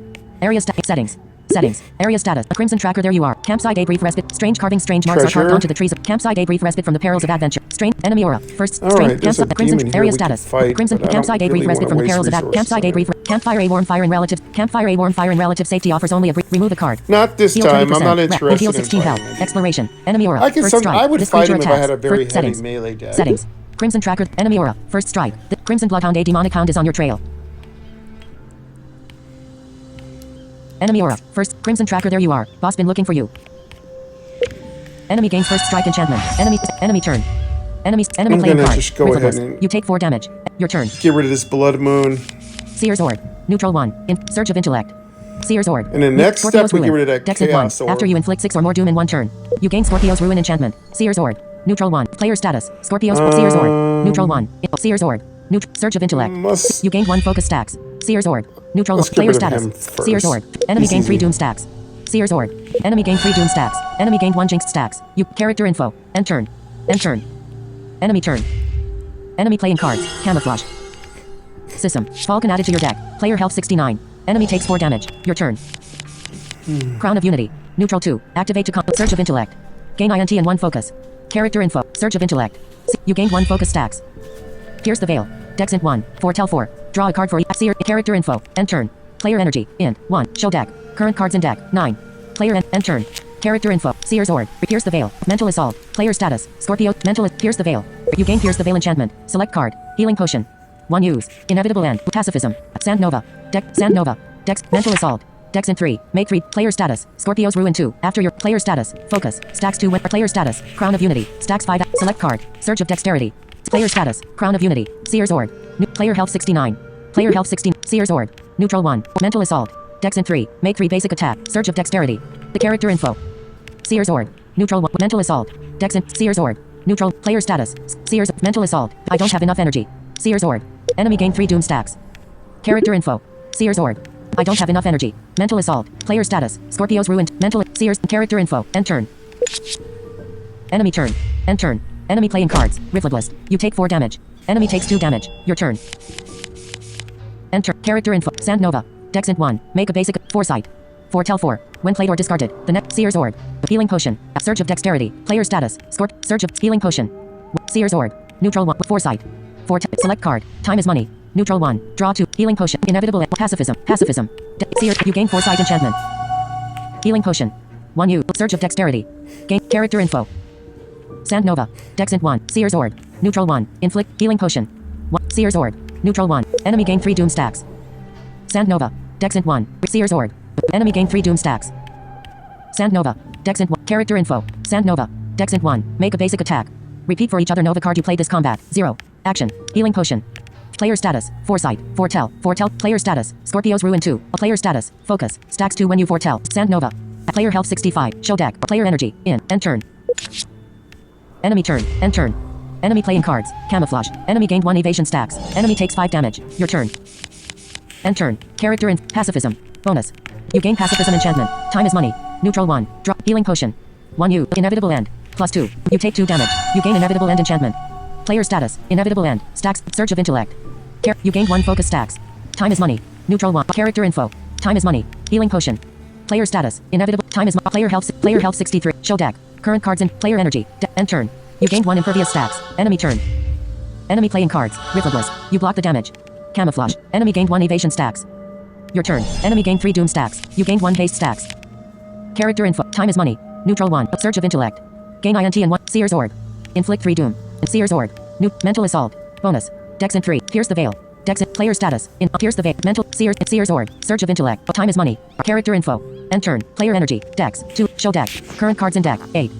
Area settings. Settings. Area status. A crimson tracker. There you are. Campsite. A brief respite. Strange carving. Strange marks are carved onto the trees. Campsite. A brief respite from the perils of adventure. Strange enemy aura. First. Strange. Campsite. Crimson. Area status. Crimson. Campsite. A brief respite from the perils of adventure. Campsite. A brief. Campfire. A warm fire and relatives. Campfire. A warm fire and relative safety offers only a brief. Remove a card. Not this time. I'm not interested. Heal 16 health. Exploration. Enemy aura. First strike. I would fight him if I had a very heavy settings. melee deck. Settings. Crimson tracker. Enemy aura. First strike. The Crimson Bloodhound. A demonic hound is on your trail. Enemy aura. First. Crimson tracker. There you are. Boss been looking for you. Enemy gains first strike enchantment. Enemy turn. Enemy playing card. Just go ahead and you take 4 damage. Your turn. Get rid of this blood moon. Seer's Orb. Neutral 1. Surge of intellect. Seer's Orb. And the next step, we get rid of that Dexant chaos 1. orb. After you inflict 6 or more doom in 1 turn, you gain Scorpio's Ruin enchantment. Seer's Orb. Neutral 1. Player status. Scorpio's Seer's Orb. Neutral 1. Seer's Orb. Surge of intellect. You gained 1 focus stacks. Seer's Orb. Neutral player status. Seer's Orb. Enemy gained 3 doom stacks. Seer's Orb. Enemy gained 3 doom stacks. Enemy gained 1 jinxed stacks. You character info. End turn. End turn. Enemy turn. Enemy playing cards. Camouflage. System. Falcon added to your deck. Player health 69. Enemy takes 4 damage. Your turn. Crown of Unity. Neutral 2. Activate to Surge of intellect. Gain INT and 1 focus. Character info. Surge of intellect. You gained 1 focus stacks. Pierce the veil. Dexant 1. Foretell 4. Draw a card for each. Seer. Character info. End turn. Player energy. Int. 1. Show deck. Current cards in deck. 9. Player end turn. Character info. Seer's Orb. Pierce the veil. Mental assault. Player status. Scorpio. Mental. Pierce the veil. You gain Pierce the veil enchantment. Select card. Healing potion. 1 use. Inevitable end. Pacifism. Sand Nova. Sand Nova. Dex. Mental assault. Dexant 3. Make 3. Player status. Scorpio's Ruin 2. After your player status. Focus. Stacks 2 when player status. Crown of Unity. Stacks 5. Select card. Surge of dexterity. Player status. Crown of Unity. Seer's Orb. Player health 69. Player health 16. Seer's Orb. Neutral 1. Mental assault. Dexant 3. Make 3 basic attack. Surge of dexterity. The character info. Seer's Orb. Neutral 1. Mental assault. Dexant. Seer's Orb. Neutral. Player status. Seer's. Mental assault. I don't have enough energy. Seer's Orb. Enemy gain 3 doom stacks. Character info. Seer's Orb. I don't have enough energy. Mental assault. Player status. Scorpio's ruined. Mental. Seer's. Character info. End turn. Enemy turn. End turn. Enemy playing cards. Rifleblast. You take 4 damage. Enemy takes 2 damage. Your turn. Enter. Character info. Sand Nova. Dexant 1. Make a basic. Foresight. Foretell 4. When played or discarded, the next Seer's Ord. Healing Potion. Surge of Dexterity. Player status. Score. Surge of Healing Potion. Seer's Ord. Neutral 1. Foresight. Select card. Time is money. Neutral 1. Draw 2. Healing Potion. Inevitable. Pacifism. Pacifism. Seer. You gain Foresight enchantment. Healing Potion. 1 U. Surge of Dexterity. Gain. Character info. Sand Nova. Dexant 1. Seer's Ord. Neutral 1. Inflict. Healing Potion. 1. Seer's Ord. Neutral 1. Enemy gain 3 Doom stacks. Sand Nova. Dexant 1. Seer's Ord. Enemy gain 3 Doom stacks. Sand Nova. Dexant 1. Character info. Sand Nova. Dexant 1. Make a basic attack. Repeat for each other Nova card you play this combat. 0. Action. Healing Potion. Player status. Foresight. Foretell. Foretell. Player status. Scorpio's Ruin 2. Player status. Focus. Stacks 2 when you foretell. Sand Nova. Player health 65. Show deck. Player energy. In. End turn. Enemy turn. End turn. Enemy playing cards. Camouflage. Enemy gained 1 evasion stacks. Enemy takes 5 damage. Your turn. End turn. Character in. Pacifism. Bonus. You gain Pacifism enchantment. Time is money. Neutral 1. Drop. Healing Potion. 1 U. Inevitable end. Plus 2. You take 2 damage. You gain Inevitable end enchantment. Player status. Inevitable end. Stacks. Surge of intellect. You gained 1 focus stacks. Time is money. Neutral 1. Character info. Time is money. Healing Potion. Player status. Inevitable. Time is player health. Player health 63. Show deck. Current cards in. Player energy. End turn. You gained 1 impervious stacks. Enemy turn. Enemy playing cards. Riffleless. You block the damage. Camouflage. Enemy gained 1 evasion stacks. Your turn. Enemy gained 3 doom stacks. You gained 1 haste stacks. Character info. Time is money. Neutral 1. Surge of intellect. Gain INT and 1. Seer's Ord. Inflict 3 doom. Seer's Ord. New. Mental assault. Bonus. Dex in 3. Pierce the veil. Dex in. Player status. In. Pierce the veil. Mental. Seer's Ord. Surge of intellect. Time is money. Character info. End turn. Player energy. Dex. 2. Show deck. Current cards in deck. 8.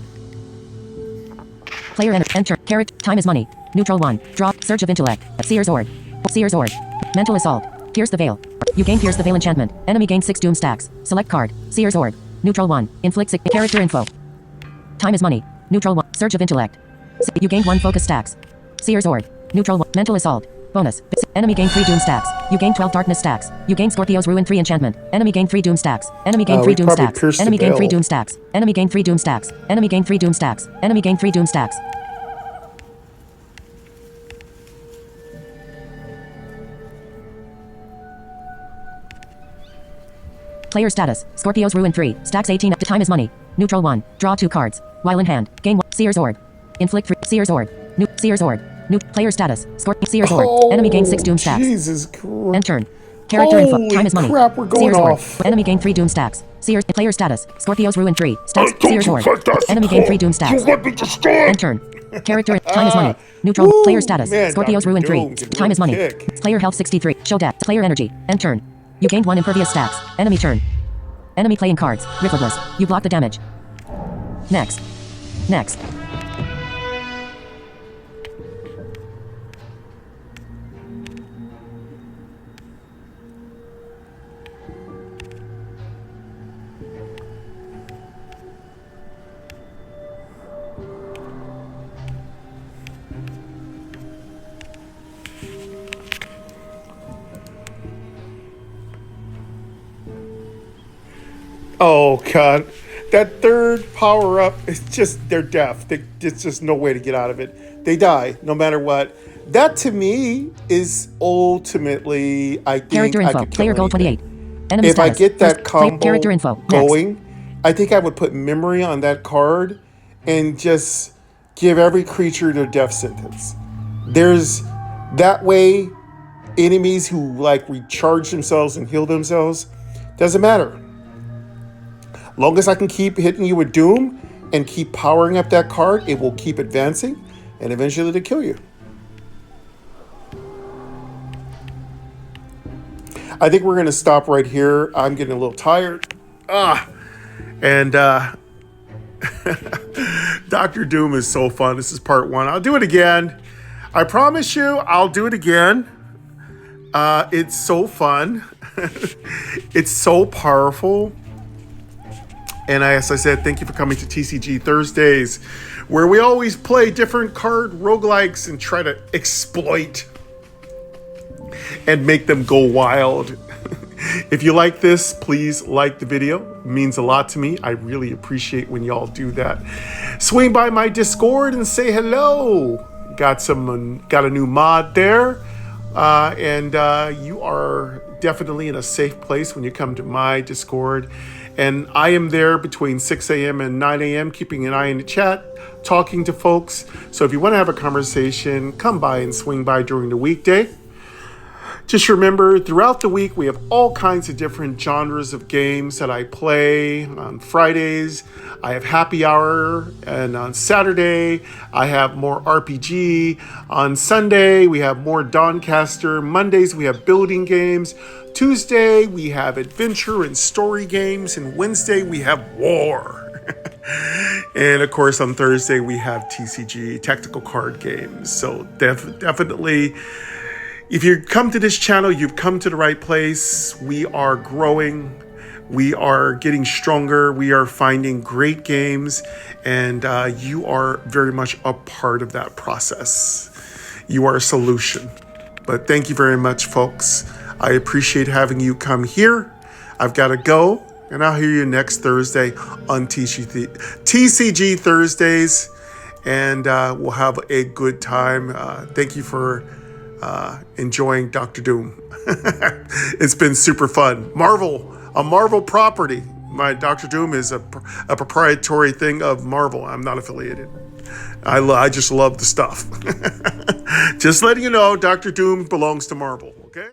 Player energy. Enter. Character. Time is money. Neutral 1. Draw. Surge of intellect. Seer's Ord. Seer's Ord. Mental assault. Pierce the veil. You gain Pierce the veil enchantment. Enemy gains 6 doom stacks. Select card. Seer's Ord. Neutral 1. Inflict 6. Character info. Time is money. Neutral 1. Surge of intellect. You gained 1 focus stacks. Seer's Ord. Neutral 1. Mental assault. Bonus. Enemy gain 3 doom stacks. You gain 12 darkness stacks. You gain Scorpio's Ruin 3 enchantment. Enemy gain 3 doom stacks. Enemy gain 3 doom stacks. Enemy gain 3 doom stacks. Enemy gain 3 doom stacks. Enemy gain 3 doom stacks. Enemy gain 3 doom stacks. Player status. Scorpio's Ruin 3. Stacks 18. Time is money. Neutral 1. Draw 2 cards. While in hand. Gain 1. Seer's Ord. Inflict 3. Seer's Ord. New. Seer's Ord. New. Player status. Seer's Ord. Enemy gain 6 doom stacks. Jesus Christ. End turn. Character info. Time is money. Crap, we're going Seer's off. Ord. Enemy gain 3 doom stacks. Seer's. Player status. Scorpio's Ruin 3. Stacks. Seer's Ord. Enemy gain 3 doom stacks. End turn. Character. Time is money. Neutral. Player status. Man, Scorpio's Dr. Ruin Doom 3. can Time is really money. kick. Player health 63. Show deck. Player energy. End turn. You gained 1 impervious stacks. Enemy turn. Enemy playing cards. Riffleless. You block the damage. Next. Next. Oh god, that third power up is just, they're deaf. There's just no way to get out of it. They die no matter what. That to me is ultimately, I think, Character I info. could kill Player goal anything. 28. Enemy If status. I get that First, combo character info. going, I think I would put memory on that card and just give every creature their death sentence. There's that way, enemies who like recharge themselves and heal themselves, doesn't matter. Long as I can keep hitting you with Doom and keep powering up that card, it will keep advancing and eventually to kill you. I think we're going to stop right here. I'm getting a little tired. And Dr. Doom is so fun. This is part 1. I'll do it again. I promise you, I'll do it again. It's so fun. It's so powerful. And as I said, thank you for coming to TCG Thursdays, where we always play different card roguelikes and try to exploit and make them go wild. If you like this, please like the video. It means a lot to me. I really appreciate when y'all do that. Swing by my Discord and say hello. Got a new mod there. And you are definitely in a safe place when you come to my Discord. And I am there between 6 a.m. and 9 a.m., keeping an eye in the chat, talking to folks. So if you want to have a conversation, come by and swing by during the weekday. Just remember, throughout the week, we have all kinds of different genres of games that I play. On Fridays, I have happy hour, and on Saturday, I have more RPG. On Sunday, we have more Dawncaster. Mondays, we have building games. Tuesday, we have adventure and story games. And Wednesday, we have war. And of course, on Thursday, we have TCG, tactical card games. So definitely, if you come to this channel, you've come to the right place. We are growing. We are getting stronger. We are finding great games. And you are very much a part of that process. You are a solution. But thank you very much, folks. I appreciate having you come here. I've got to go. And I'll hear you next Thursday on TCG Thursdays. And we'll have a good time. Thank you for enjoying Dr. Doom. It's been super fun. A Marvel property. My Dr. Doom is a proprietary thing of Marvel. I'm not affiliated. I just love the stuff. Just letting you know, Dr. Doom belongs to Marvel.